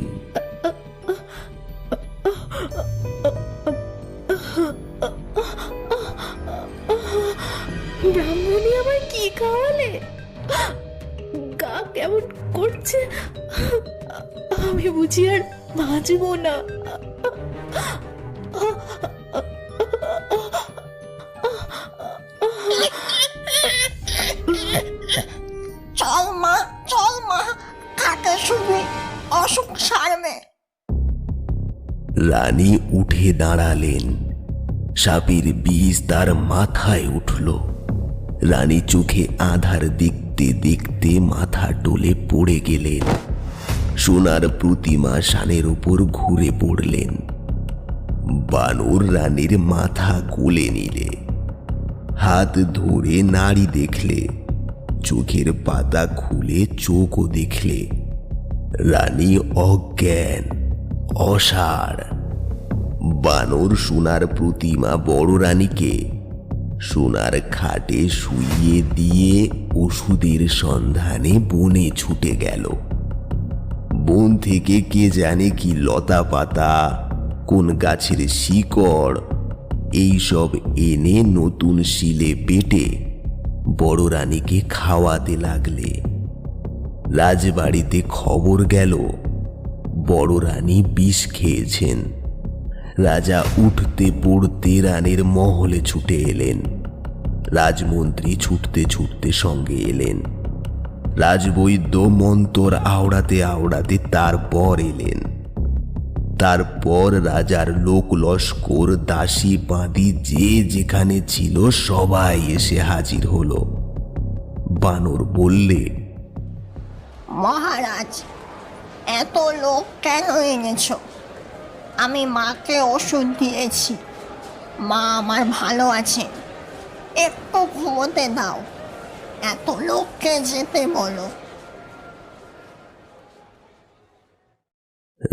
ব্রাহ্মণী আমার কি খাওয়ালে? গা কেমন করছে, আমি বুঝি আর বাঁচবো না। চল মা, চল মা, খাটে শুবি, অসুখ সারবে। রানী উঠে দাঁড়ালেন। সাপের বিষ তার মাথায় উঠল। রানী চোখে আধার দেখতে দেখতে মাথা টলে পড়ে গেলেন। সোনার প্রতিমা শানের উপর ঘুরে পড়লেন। বানর রানীর মাথা কোলে নিলে, হাত ধরে নাড়ি দেখলে, চোখের পাতা খুলে চোখও দেখলে। রানী অজ্ঞান, অসাড়। বানর সোনার প্রতিমা বড় রানীকে সোনার খাটে শুইয়ে দিয়ে ওষুধের সন্ধানে বনে ছুটে গেল। বন থেকে কে জানে কি লতা পাতা, কোন গাছের শিকড় এইসব এনে নতুন শিলে বেটে বড় রানীকে খাওয়াতে লাগলে। রাজবাড়িতে খবর গেল বড় রানী বিষ খেয়েছেন। রাজা উঠতে পড়তে রানীর মহলে ছুটে এলেন। রাজমন্ত্রী ছুটতে ছুটতে সঙ্গে এলেন। রাজবৈদ্য মন্তর আওড়াতে আওড়াতে তারপর এলেন। তারপর রাজার লোক লস্কর, দাসী বাঁধি যে যেখানে ছিল সবাই এসে হাজির হলো। বানর বললে, মহারাজ, এত লোক কেন এনেছ? আমি মাকে ওষুধ দিয়েছি, মা আমার ভালো আছে। একটু ঘুমোতে দাও, এত লোককে যেতে বলো।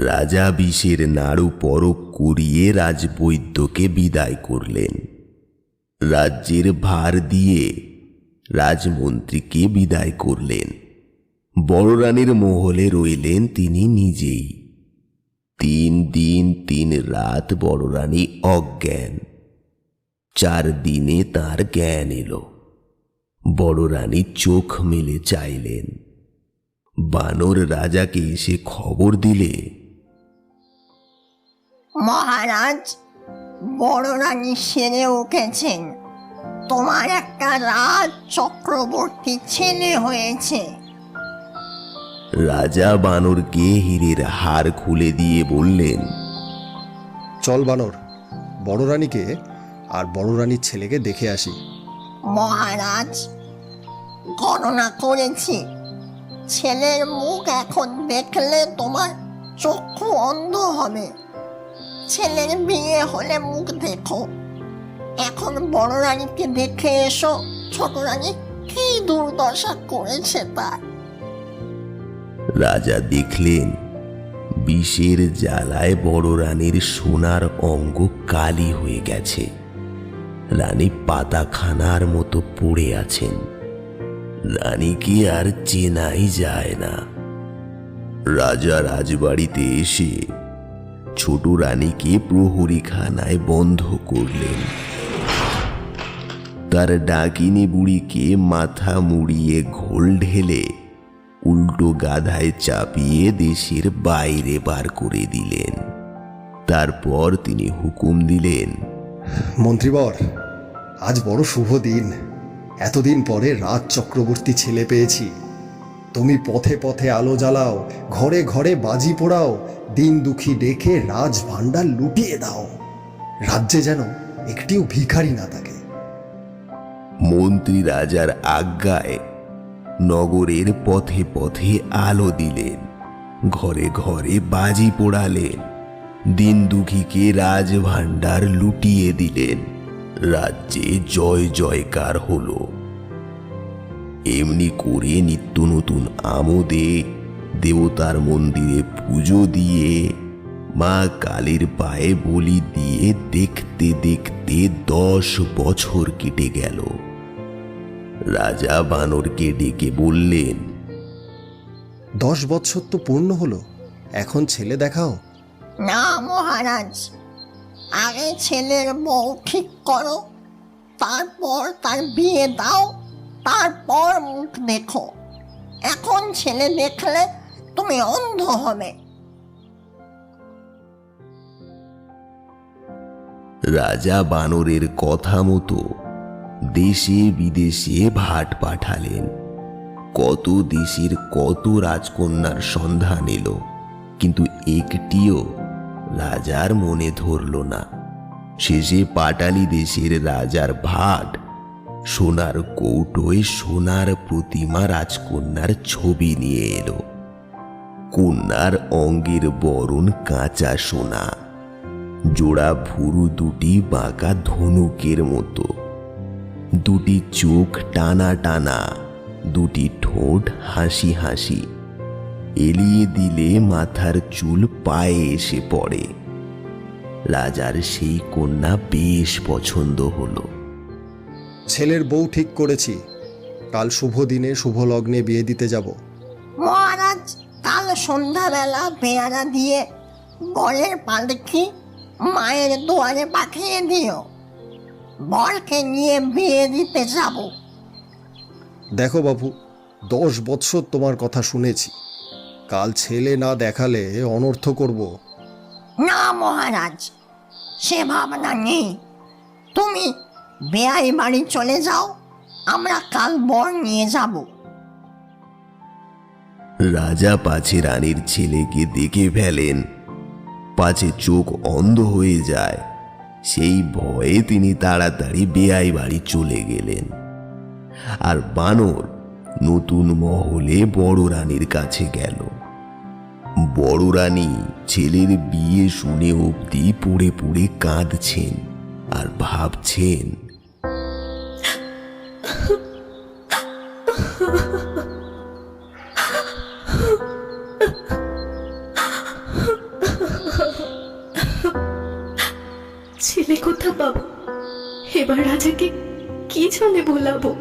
রাজা বিষের নাড়ু পরক করিয়ে রাজবৈদ্যকে বিদায় করলেন। রাজ্যের ভার দিয়ে রাজমন্ত্রীকে বিদায় করলেন। বড় রানীর মহলে রইলেন তিনি নিজেই। 3 দিন 3 রাত বড় রানী অজ্ঞান। 4 দিনে তার জ্ঞান এলো। বড় রানী চোখ মেলে চাইলেন। বানর রাজাকে এসে খবর দিলে, মহারাজ, বড় রানী সেরে উঠেছেন, তোমার একটা রাজ চক্রবর্তী ছেলে হয়েছে। রাজা বানরকে হীরের হার খুলে দিয়ে বললেন, চল বানর, বড় রানীকে আর বড় রানীর ছেলেকে দেখে আসি। মহারাজ, গণনা করেছি, ছেলের মুখ এখন দেখলে তোমার চক্ষু অন্ধ হবে। ছেলের বিয়ে হলে মুখ দেখো। এখন বড় রানীকে দেখে এসো, ছোট রানী কি দুর্দশা করেছে তার। রাজা দেখলেন বিষের জ্বালায় বড় রানীর সোনার অঙ্গ কালি হয়ে গেছে। রানী পাতাখানার মতো পড়ে আছেন। রানীকে আর চেনাই যায় না। রাজা রাজবাড়িতে এসে ছোট রানীকে প্রহরীখানায় বন্ধ করলেন। তার ডাকিনী বুড়িকে মাথা মুড়িয়ে ঘোল ঢেলে উল্টো গাধায় চাপিয়ে দেশের বাইরে বার করে দিলেন। তারপর তিনি হুকুম দিলেন, মন্ত্রীবর, আজ বড় শুভ দিন। এতদিন পরে রাজ চক্রবর্তী ছেলে পেয়েছি। তুমি পথে পথে আলো জ্বালাও, ঘরে ঘরে বাজি পোড়াও, দিন দুঃখী ডেকে রাজ ভাণ্ডার লুটিয়ে দাও। রাজ্যে যেন একটিও ভিখারি না থাকে। মন্ত্রী রাজার আজ্ঞায় নগরের পথে পথে আলো দিলেন, ঘরে ঘরে বাজি পোড়ালেন, দিন দুঃখীকে রাজ ভাণ্ডার লুটিয়ে দিলেন। রাজ্যে জয় জয়কার হলো। এমনি করে নিত্য নতুন আমোদে দেবতার মন্দিরে পুজো দিয়ে মা কালীর পায়ে বলি দিয়ে দেখতে দেখতে 10 বছর কেটে গেল। রাজা বানরকে ডেকে বললেন, 10 বছর তো পূর্ণ হলো, এখন ছেলে দেখাও। না মহারাজ, আগে ছেলের বউ ঠিক করো, তারপর তার বিয়ে দাও, তারপর মুখ দেখো। এখন ছেলে দেখলে তুমি অন্ধ হবে। রাজা বানরের কথা মতো দেশে বিদেশে ভাট পাঠালেন। কত দেশের কত রাজকন্যার সন্ধান এলো, কিন্তু একটিও রাজার মনে ধরল না। শেষে পাটালি দেশের রাজার ভাট সোনার কৌটোয় সোনার প্রতিমা রাজকন্যার ছবি নিয়ে এলো। কন্যার অঙ্গের বরণ কাঁচা সোনা, জোড়া ভুরু দুটি বাঁকা ধনুকের মতো, দুটি চোখ টানা টানা, দুটি ঠোঁট হাসি হাসি। এলিয়ে দিলে মাথার চুল পায়ে এসে পড়ে। রাজার সেই কন্যা বেশ পছন্দ হলো। ছেলের বউ ঠিক করেছি, কাল শুভ দিনে শুভ লগ্নে বিয়ে দিতে যাব। মহারাজ, কাল সন্ধ্যাবেলা পেয়ারা দিয়ে বরের পালকি মায়ের দুয়ারে পাঠিয়ে দিও। বরকে নিয়ে বিয়ে দিতে যাব। দেখো বাবু, 10 বছর তোমার কথা শুনেছি, কাল ছেলে না দেখালে অনর্থ করব। না মহারাজ, সে ভাবনা নেই। তুমি বেয়াই বাড়ি চলে যাও, আমরা কাল বর নিয়ে যাব। রাজা পাছে রানীর ছেলেকে দেখে ফেলেন, পাছে চোখ অন্ধ হয়ে যায়, সেই ভয়ে তিনি তাড়াতাড়ি বেয়াই বাড়ি চলে গেলেন। আর বানর নতুন মহলে বড় রানীর কাছে গেল। বড় রানী ছেলের বিয়ে শুনে অবধি পড়ে পড়ে কাঁদছেন আর ভাবছেন, ছলে কোথা পাবো? এবার রাজাকে কি ছলে ভোলাবো?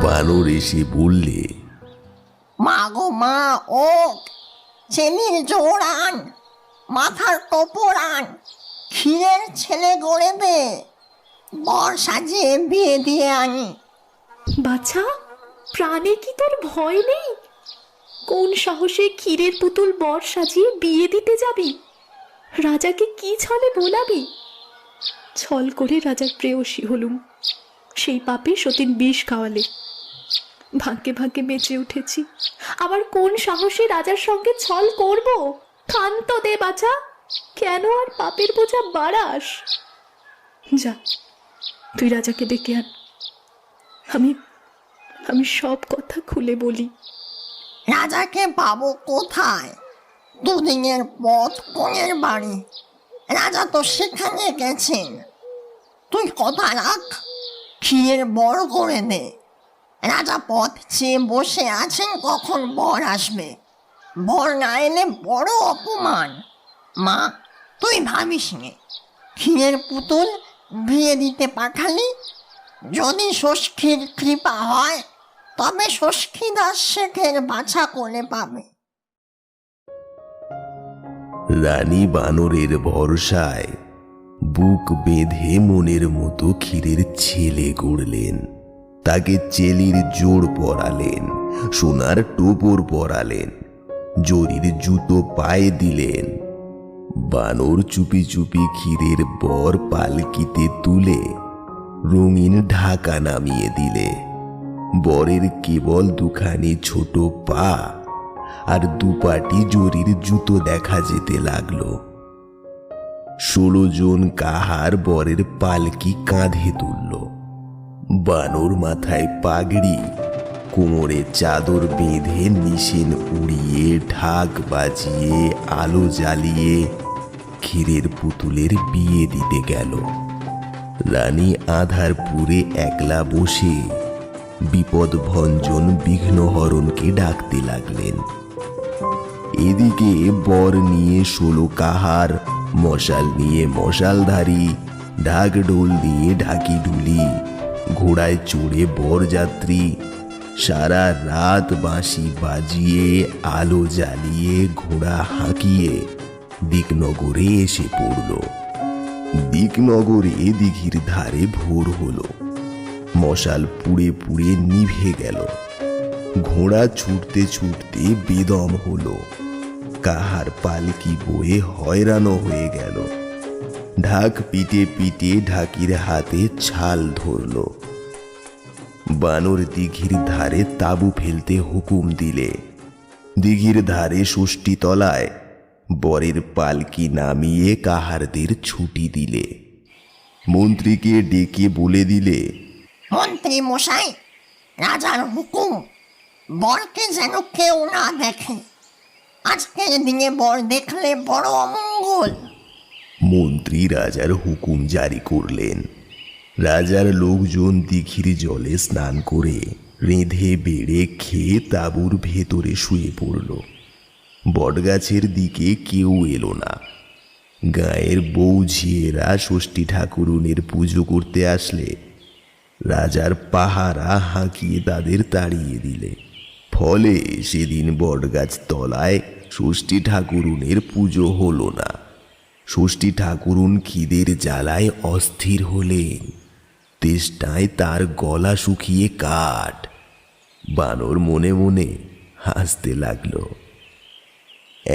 বানর এসে বললে, মা গো মা, ও চেনির জোর আন, মাথার টপর আন, ক্ষীরের ছেলে গড়ে দে, বর সাজিয়ে বিয়ে দিয়ে আনি। বাছা, প্রাণে কি তোর ভয় নেই? কোন সাহসে ক্ষীরের পুতুল বর সাজিয়ে বিয়ে দিতে যাবি? রাজাকে কি ছলে ভোলাবি? ছল করে রাজার প্রেয়সী হলুম, সেই পাপে সতীন বিষ খাওয়ালে। ভাগ্যে ভাগ্যে বেঁচে উঠেছি, আবার কোন সাহসে রাজার সঙ্গে ছল করব? ক্ষান্ত দে বাছা, কেন আর পাপের বোঝা বাড়াস? যা, তুই রাজাকে ডেকে আন, আমি সব কথা খুলে বলি। রাজাকে পাবো কোথায়? দুদিনের পথ কোণের বাড়ি, রাজা তো সেখানে গেছেন। তুই কথা রাখ, ক্ষীরের বর করে দে। রাজা পথ চেয়ে বসে আছেন কখন বর আসবে। বর না এলে বড় অপমান। মা, তুই ভাবিস নে, ক্ষীরের পুতুল বিয়ে দিতে পাঠালি, যদি ষষ্ঠীর কৃপা হয় তবে ষষ্ঠী দাস শেখের বাছা কোলে পাবে। রানী বানরের ভরসায় বুক বেঁধে মনের মতো ক্ষীরের ছেলে গড়লেন। তাকে চেলির জোড় পরালেন, সোনার টোপর পরালেন, জরির জুতো পায়ে দিলেন। বানর চুপি চুপি ক্ষীরের বর পালকিতে তুলে রঙিন ঢাকা নামিয়ে দিলে। বরের কেবল দুখানি ছোট পা আর দুপাটি জরির জুতো দেখা যেতে লাগলো। 16 জন কাহার বরের পালকি কাঁধে তুলল। বানর মাথায় পাগড়ি, কোমরে চাদর বেঁধে নিশিন উড়িয়ে ঢাক বাজিয়ে আলো জ্বালিয়ে ক্ষীরের পুতুলের বিয়ে দিতে গেল। রানী আধারপুরে একলা বসে বিপদ ভঞ্জন বিঘ্নহরণকে ডাকতে লাগলেন। এদিকে বর নিয়ে 16 কাহার, মশাল নিয়ে মশালধারী, ঢাক ঢোল দিয়ে ঢাকি ঢুলি, ঘোড়ায় চড়ে বরযাত্রী সারা রাত বাঁশি বাজিয়ে আলো জ্বালিয়ে ঘোড়া হাঁকিয়ে দিকনগরে এসে পড়ল। দিকনগরে দিঘির ধারে ভোর হলো। মশাল পুড়ে পুড়ে নিভে গেল। ঘোড়া ছুটতে ছুটতে বেদম হলো। কাহার পালকি বয়ে হয়রানো হয়ে গেল। ঢাক পিটে পিটে ঢাকির হাতে ছাল ধরল। বানর দিঘির ধারে তাঁবু ফেলতে হুকুম দিলে। দিঘির ধারে ষষ্ঠী তলায় বরের পালকি নামিয়ে কাহারদের ছুটি দিলে। মন্ত্রীকে ডেকে বলে দিলে, মন্ত্রী মশাই, রাজার হুকুম, বরকে যেন কেউ না দেখে। আজকের দিনে বর দেখলে বড় অমঙ্গল। মন্ত্রী রাজার হুকুম জারি করলেন। রাজার লোকজন দিঘির জলে স্নান করে রেঁধে বেড়ে খেয়ে তাঁবুর ভেতরে শুয়ে পড়ল। বটগাছের দিকে কেউ এলো না। গায়ের বউ ঝিয়েরা ষষ্ঠী ঠাকুরুনের পুজো করতে আসলে রাজার পাহারা হাঁকিয়ে তাদের তাড়িয়ে দিলে। ফলে সেদিন বটগাছ তলায় ষষ্ঠী ঠাকুরুনের পুজো হলো না। ষষ্ঠী ঠাকুরুন খিদের জ্বালায় অস্থির হলেন। তেষ্টায় তার গলা শুকিয়ে কাঠ। বানর মনে মনে হাসতে লাগলো।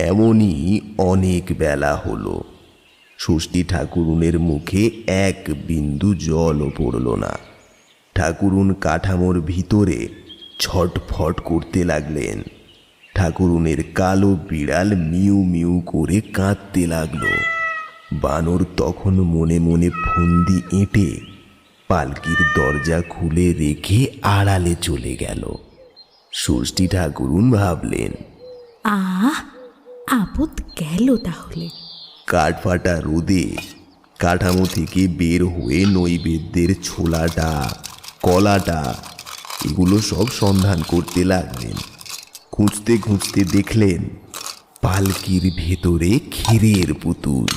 এমনই অনেক বেলা হলো। ষষ্ঠী ঠাকুরুনের মুখে এক বিন্দু জলও পড়ল না। ঠাকুরুন কাঠামোর ভিতরে ছটফট করতে লাগলেন। ঠাকুরুনের কালো বিড়াল মিউ মিউ করে কাঁদতে লাগলো। বানর তখন মনে মনে ফন্দি এঁটে পালকির দরজা খুলে রেখে আড়ালে চলে গেল। ষষ্ঠী ঠাকুরুন ভাবলেন, আপদ গেল তাহলে। কাঠফাটা রোদে কাঠামো থেকে বের হয়ে নৈবেদ্যের ছোলাটা, কলাটা, এগুলো সব সন্ধান করতে লাগলেন। খুঁজতে খুঁজতে দেখলেন পালকির ভেতরে ক্ষীরের পুতুল।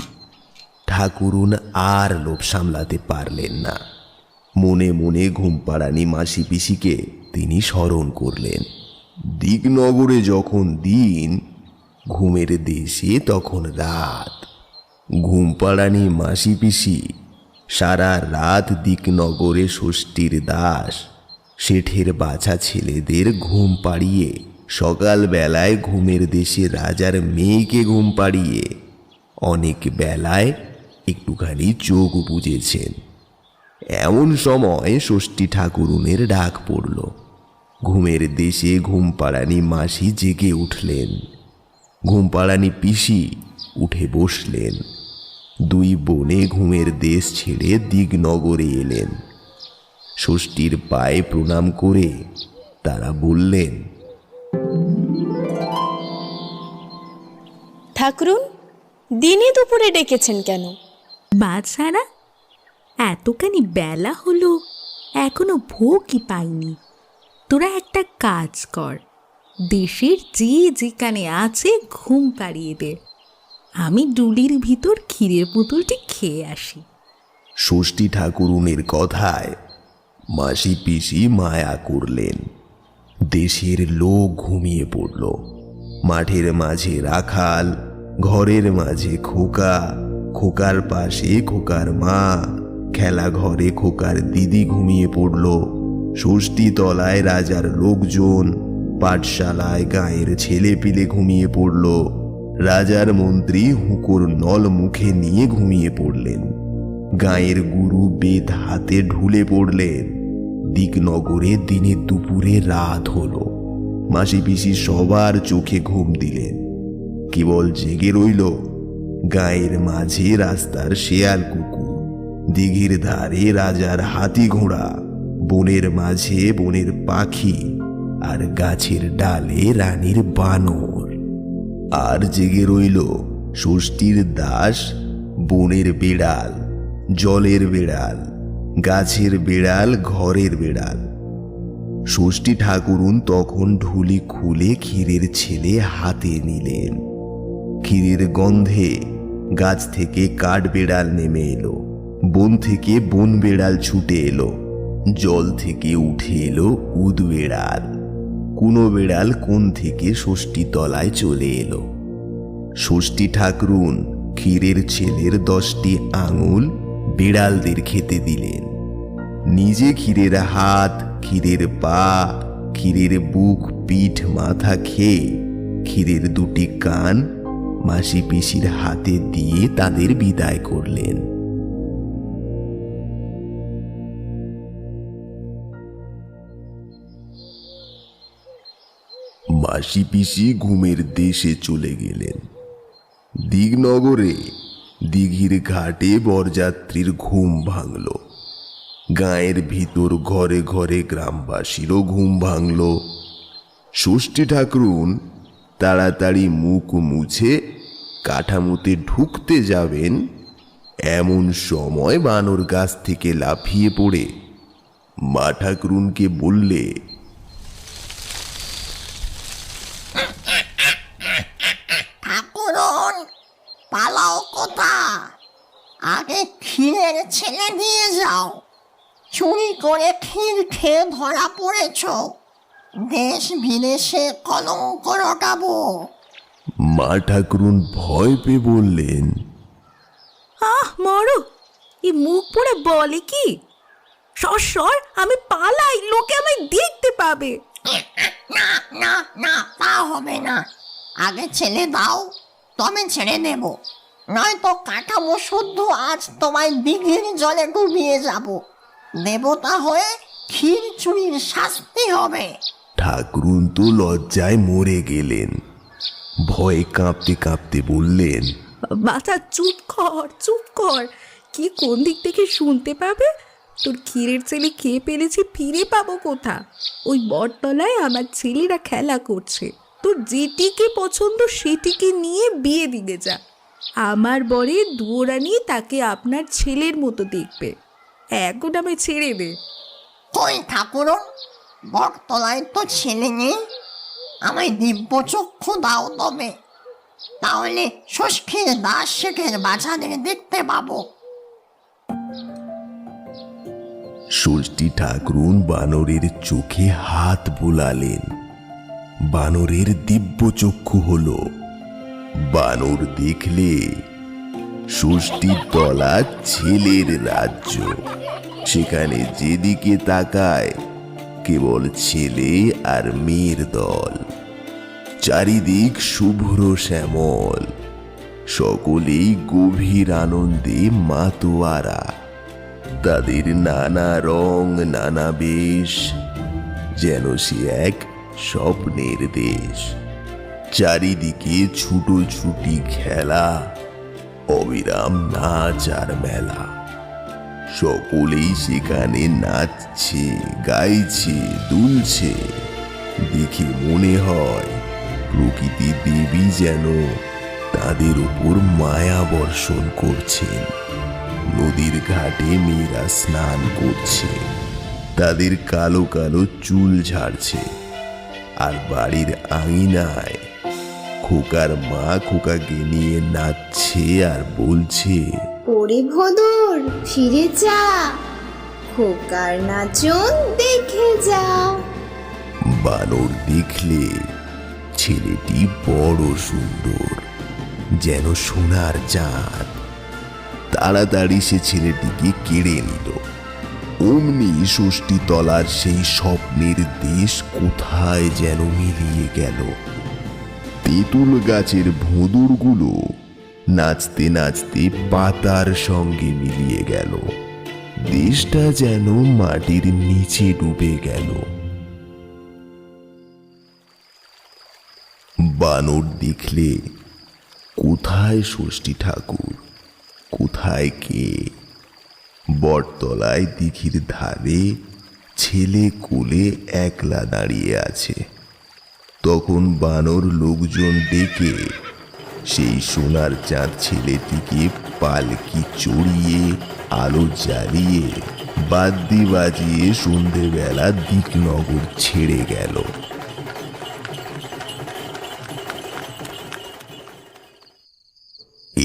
ঠাকুরুন আর লোভ সামলাতে পারলেন না। মনে মনে ঘুমপাড়ানি মাসি পিসিকে তিনি স্মরণ করলেন। দিকনগরে যখন দিন, ঘুমের দেশে তখন রাত। ঘুমপাড়ানি মাসি পিসি সারা রাত দিকনগরে ষষ্ঠীর দাস শেঠের বাছা ছেলেদের ঘুম পাড়িয়ে, সকালবেলায় ঘুমের দেশে রাজার মেয়েকে ঘুম পাড়িয়ে অনেক বেলায় একটুখানি চোখ বুজেছেন। এমন সময় ষষ্ঠী ঠাকুরুনের ডাক পড়ল। ঘুমের দেশে ঘুমপাড়ানি মাসি জেগে উঠলেন। ঘুমপাড়ানি পিসি উঠে বসলেন। দুই বোনে ঘুমের দেশ ছেড়ে দিকনগরে এলেন। ষষ্ঠীর পায়ে প্রণাম করে তারা বললেন, ঠাকুরুন, দিনে দুপুরে ডেকেছেন কেন? বাছারা, এতখানি বেলা হলো, এখনো ভোগই পাইনি। তোরা একটা কাজ কর, দেশের যে যেখানে আছে ঘুম পাড়িয়ে দে। আমি ডুলির ভিতর ক্ষীরের পুতুলটি খেয়ে আসি। ষষ্ঠী ঠাকুরুনের কথায় মাসি পিসি মায়া করলেন। দেশের লোক ঘুমিয়ে পড়ল। মাঠের মাঝে রাখাল, ঘরের মাঝে খোকা, খোকার পাশে খোকার মা, খেলা ঘরে খোকার দিদি ঘুমিয়ে পড়ল। ষষ্ঠী তলায় রাজার লোকজন, পাঠশালায় গাঁয়ের ছেলে পিলে ঘুমিয়ে পড়ল। রাজার মন্ত্রী হুঁকোর নল মুখে নিয়ে ঘুমিয়ে পড়লেন। গাঁয়ের গুরু বেদ হাতে ঢুলে পড়লেন। দিকনগরে দিনে দুপুরে রাত হলো। মাসি পিসি সবার চোখে ঘুম দিলেন। কেবল জেগে রইল গাঁয়ের মাঝে রাস্তার শেয়াল কুকুর, দিঘির ধারে রাজার হাতি ঘোড়া, বনের মাঝে বনের পাখি, আর গাছের ডালে রানীর বানর। আর জেগে রইল ষষ্ঠীর দাস, বনের বেড়াল, জলের বেড়াল, গাছের বেড়াল, ঘরের বেড়াল। ষষ্ঠী ঠাকুরুন তখন ঢুলি খুলে ক্ষীরের ছেলে হাতে নিলেন। ক্ষীরের গন্ধে গাছ থেকে কাঠ বেড়াল নেমে এলো, বন থেকে বন বেড়াল ছুটে এলো, জল থেকে উঠে এলো উদ বেড়াল। কুনো বেড়াল কোন থেকে ষষ্ঠী তলায় চলে এলো। ষষ্ঠী ঠাকুরুন ক্ষীরের ছেলের 10টি আঙুল বেড়ালদের খেতে দিলেন। নিজে ক্ষীরের হাত, ক্ষীরের পা, ক্ষীরের বুক, পিঠ, মাথা খেয়ে ক্ষীরের 2টি কান মাসি পিসির হাতে দিয়ে তাদের বিদায় করলেন। মাসি পিসি ঘুমের দেশে চলে গেলেন। দিকনগরে দিঘির ঘাটে বরযাত্রীর ঘুম ভাঙল। গায়ের ভিতর ঘরে ঘরে গ্রামবাসীরও ঘুম ভাঙল। ষষ্ঠী ঠাকুরুন তাড়াতাড়ি মুখ মুছে কাঠামোতে ঢুকতে যাবেন, এমন সময় বানর গাছ থেকে লাফিয়ে পড়ে মা ঠাকুরুনকে বললে, ঠাকুরন, পালাও কোথা? আগে ক্ষীরের ছেলে দিয়ে যাও। চুরি করে ক্ষীর খেয়ে ধরা পড়েছ, দেশ বিদেশে কলঙ্ক রটাবো। মা ঠাকুরুন ভয় পেয়ে বললেন, মরো, এই মুখ পড়ে বলে কি? সর, আমি পালাই, লোকে আমায় দেখতে পাবে। না না না, তা হবে না। আগে ছেলে দাও, তবে ছেড়ে দেব। নয়তো কাঠামো শুদ্ধ আজ তোমায় দিঘির জলে ডুবিয়ে যাব। দেবতা হয়ে ক্ষীর চুরির শাস্তি হবে। ঠাকুরুন তো লজ্জায় মরে গেলেন। ভয়ে কাঁপতে কাঁপতে বললেন, বাছা চুপ কর, কি কোন দিক থেকে শুনতে পাবে? তোর ক্ষীরের ছেলে খেয়ে ফেলেছি, ফিরে পাবো কোথা? ওই বটতলায় আমার ছেলেরা খেলা করছে। তোর যেটিকে পছন্দ সেটিকে নিয়ে বিয়ে দিতে যা। আমার বরে দুয়োরানি তাকে আপনার ছেলের মতো দেখবে। এখন আমায় ছেড়ে দে। কই ঠাকুরন, বটতলায় তো ছেলে নেই। আমায় দিব্য চক্ষু দাও তবে। তাহলে ষষ্ঠীর দাস শেখের বাছাদের দেখতে পাবো। ষষ্ঠী ঠাকুরুন বানরের চোখে হাত বুলালেন। বানরের দিব্য চক্ষু হলো। বানর দেখলে ষষ্ঠীর তলা ছেলের রাজ্য। সেখানে যেদিকে তাকায় কেবল ছেলে আর মেয়ের দল। চারিদিক শুভ্র শ্যামল, সকলেই গভীর আনন্দে মাতোয়ারা। তাদের নানা রং নানা বেশ, যেন সে এক স্বপ্নের দেশ। চারিদিকে ছুটোছুটি খেলা, অবিরাম নাচ আর মেলা। সকলেই সেখানে নাচছে, গাইছে, দুলছে। দেখে মনে হয় প্রকৃতি দেবী যেন তাদের উপর মায়া বর্ষণ করছেন। নদীর ঘাটে মেয়েরা স্নান করছে, তাদের কালো কালো চুল ঝাড়ছে। আর বাড়ির আঙিনায় খোকার মা খোকাকে নিয়ে নাচছে আর বলছে, ওরে ভোদর ফিরে যা, খোকার নাচন দেখে যা। বানর দেখলে ছেলেটি বড় সুন্দর, যেন সোনার চাঁদ। তাড়াতাড়ি সে ছেলেটিকে কেড়ে নিল। অমনি ষষ্ঠী তলার সেই স্বপ্নের দেশ কোথায় যেন মিলিয়ে গেল। তেঁতুল গাছের ভোঁদরগুলো নাচতে নাচতে পাতার সঙ্গে মিলিয়ে গেল। দেশটা যেন মাটির নিচে ডুবে গেল। বানর দেখলে কোথায় ষষ্ঠী ঠাকুর, কোথায় কে। বটতলায় দিঘির ধারে ছেলে কোলে একলা দাঁড়িয়ে আছে। তখন বানর লোকজন ডেকে সেই সোনার চাঁদ ছেলেটিকে পালকি চড়িয়ে আলো জ্বালিয়ে বাদ্যি বাজিয়ে সন্ধেবেলা দিকনগর ছেড়ে গেল।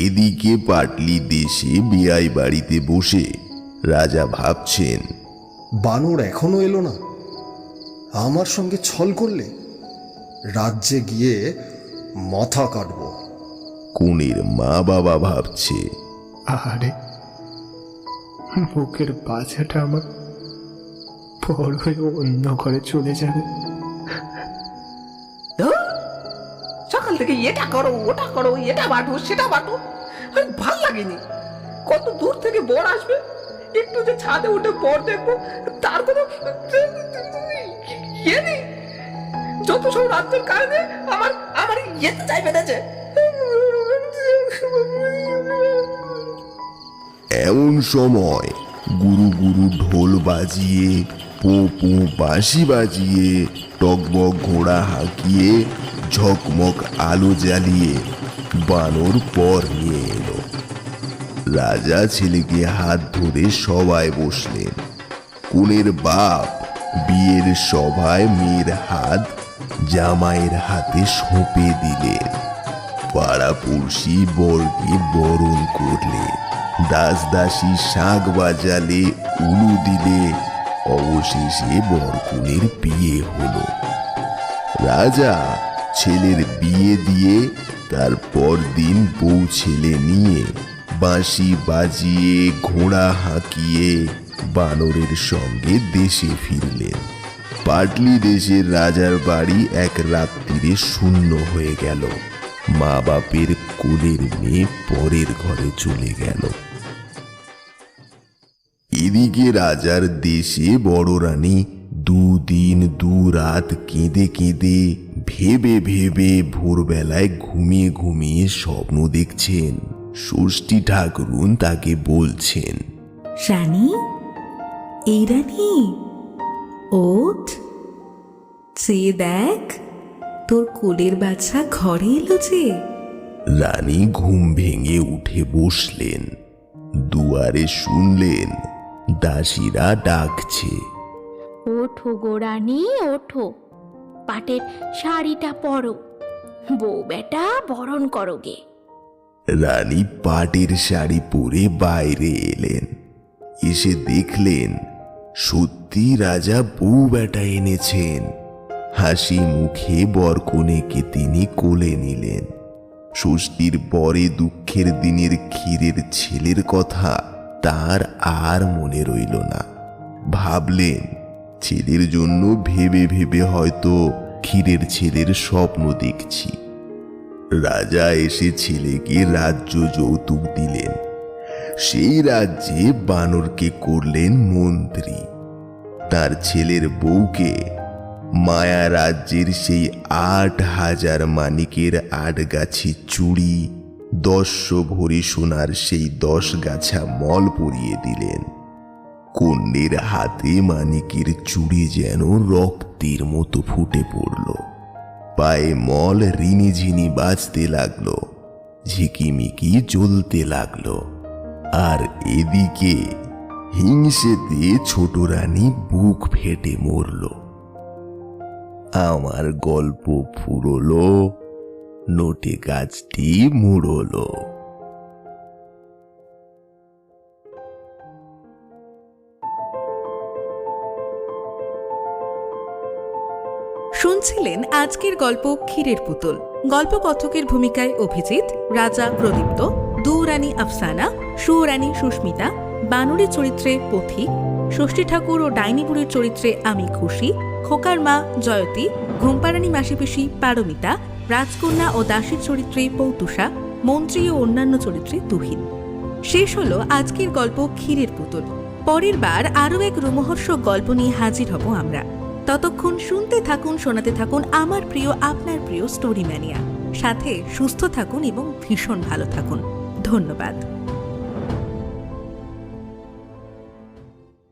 এদিকে পাটলি দেশে বিয়াই বাড়িতে বসে রাজা ভাবছেন, বানর এখনো এলো না, আমার সঙ্গে ছল করলে রাজ্যে গিয়ে মাথা কাটবো। কনের মা বাবা ভাবছে, আরে বুকের বাচ্চাটা আমার বড় হয়ে অন্য ঘরে চলে যাবে। সকাল থেকে এটা করো ওটা করো, এটা বাটো সেটা বাটো, আর ভাল লাগেনি। কত দূর থেকে বর আসবে, একটু যে ছাদে উঠে বর দেখবো তার কোনো ইয়ে নেই। যত সব রাজ্যের কারণে আমার আমার ইয়েতে চাই বেঁধেছে। এমন সময় গুরু গুরু ঢোল বাজিয়ে পো পো বাঁশি বাজিয়ে টকবক ঘোড়া হাঁকিয়ে ঝকমক আলো জ্বালিয়ে বানর পর নিয়ে এলো। রাজা ছেলেকে হাত ধরে সবাই বসলেন। কনের বাপ বিয়ের সভায় মেয়ের হাত জামাইয়ের হাতে সঁপে দিলেন। পাড়াপড়শি বরকে বরণ করলে, দাস দাসী শাঁখ বাজালে, উলু দিলে। অবশেষে বরকনের বিয়ে হলো। রাজা ছেলের বিয়ে দিয়ে তারপর দিন বউ ছেলে নিয়ে বাঁশি বাজিয়ে ঘোড়া হাঁকিয়ে বানরের সঙ্গে দেশে ফিরলেন। পাটলি দেশের রাজার বাড়ি এক রাত্রিরে শূন্য হয়ে গেল। মা বাপের কোলের মেয়ে পরের ঘরে চলে গেল। এদিকে রাজার দেশে বড় রানী দুদিন দুরাত কেঁদে কেঁদে ভেবে ভেবে ভোরবেলায় ঘুমিয়ে ঘুমিয়ে স্বপ্ন দেখছেন। ষষ্ঠী ঠাকুরুন তাকে বলছেন, রানী, এই রানী ওঠ, চেয়ে দেখ তোর কোলের বাচ্চা ঘরে এলো যে। রানী ঘুম ভেঙে উঠে বসলেন। দুয়ারে শুনলেন দাসীরা ডাকছে, ওঠো গো রানী ওঠো, পাটের শাড়িটা পরো, বউ বেটা বরণ করোগে। রানী পাটের শাড়ি পরে বাইরে এলেন। এসে দেখলেন সত্যি রাজা বউ বেটা এনেছেন। হাসি মুখে বরকনেকে তিনি কোলে নিলেন। ষষ্ঠীর পরে দুঃখের দিনের ক্ষীরের ছেলের কথা তার আর মনে রইল না। ভাবলেন ছেলের জন্য ভেবে ভেবে হয়তো ক্ষীরের ছেলের স্বপ্ন দেখছি। রাজা এসে ছেলেকে রাজ্য যৌতুক দিলেন। সেই রাজ্যে বানরকে করলেন মন্ত্রী। তার ছেলের বউকে মায়া রাজ্যের সেই ৮,০০০ মানিকের ৮ গাছি চুড়ি, ১০০ ভরি সোনার সেই ১০ গাছা মল পরিয়ে দিলেন। কন্যের হাতে মানিকের চুড়ি যেন রক্তের মতো ফুটে পড়ল। পায়ে মল রিনিঝিনি বাজতে লাগলো, ঝিকিমিকি জ্বলতে লাগলো। আর এদিকে হিংসেতে ছোট রানী বুক ফেটে মরল। আমার গল্প ফুরলো, নোটে গাছটি মুড়লো। শুনছিলেন আজকের গল্প ক্ষীরের পুতুল। গল্পকথকের ভূমিকায় অভিজিৎ, রাজা প্রদীপ্ত, দুরানী আফসানা, সুরানী সুস্মিতা, বানরের চরিত্রে পথিক, ষষ্ঠী ঠাকুর ও ডাইনি বুড়ির চরিত্রে আমি খুশি, খোকার মা জয়তী, ঘুমপাড়ানি মাসিপিসি পারমিতা, রাজকন্যা ও দাসীর চরিত্রে পৌতুষা, মন্ত্রী ও অন্যান্য চরিত্রে তুহিন। শেষ হলো আজকের গল্প ক্ষীরের পুতুল। পরের বার আরও এক রোমহর্ষক গল্প নিয়ে হাজির হব আমরা। ততক্ষণ শুনতে থাকুন, শোনাতে থাকুন আমার প্রিয়, আপনার প্রিয় স্টোরি ম্যানিয়া। সাথে সুস্থ থাকুন এবং ভীষণ ভালো থাকুন। ধন্যবাদ।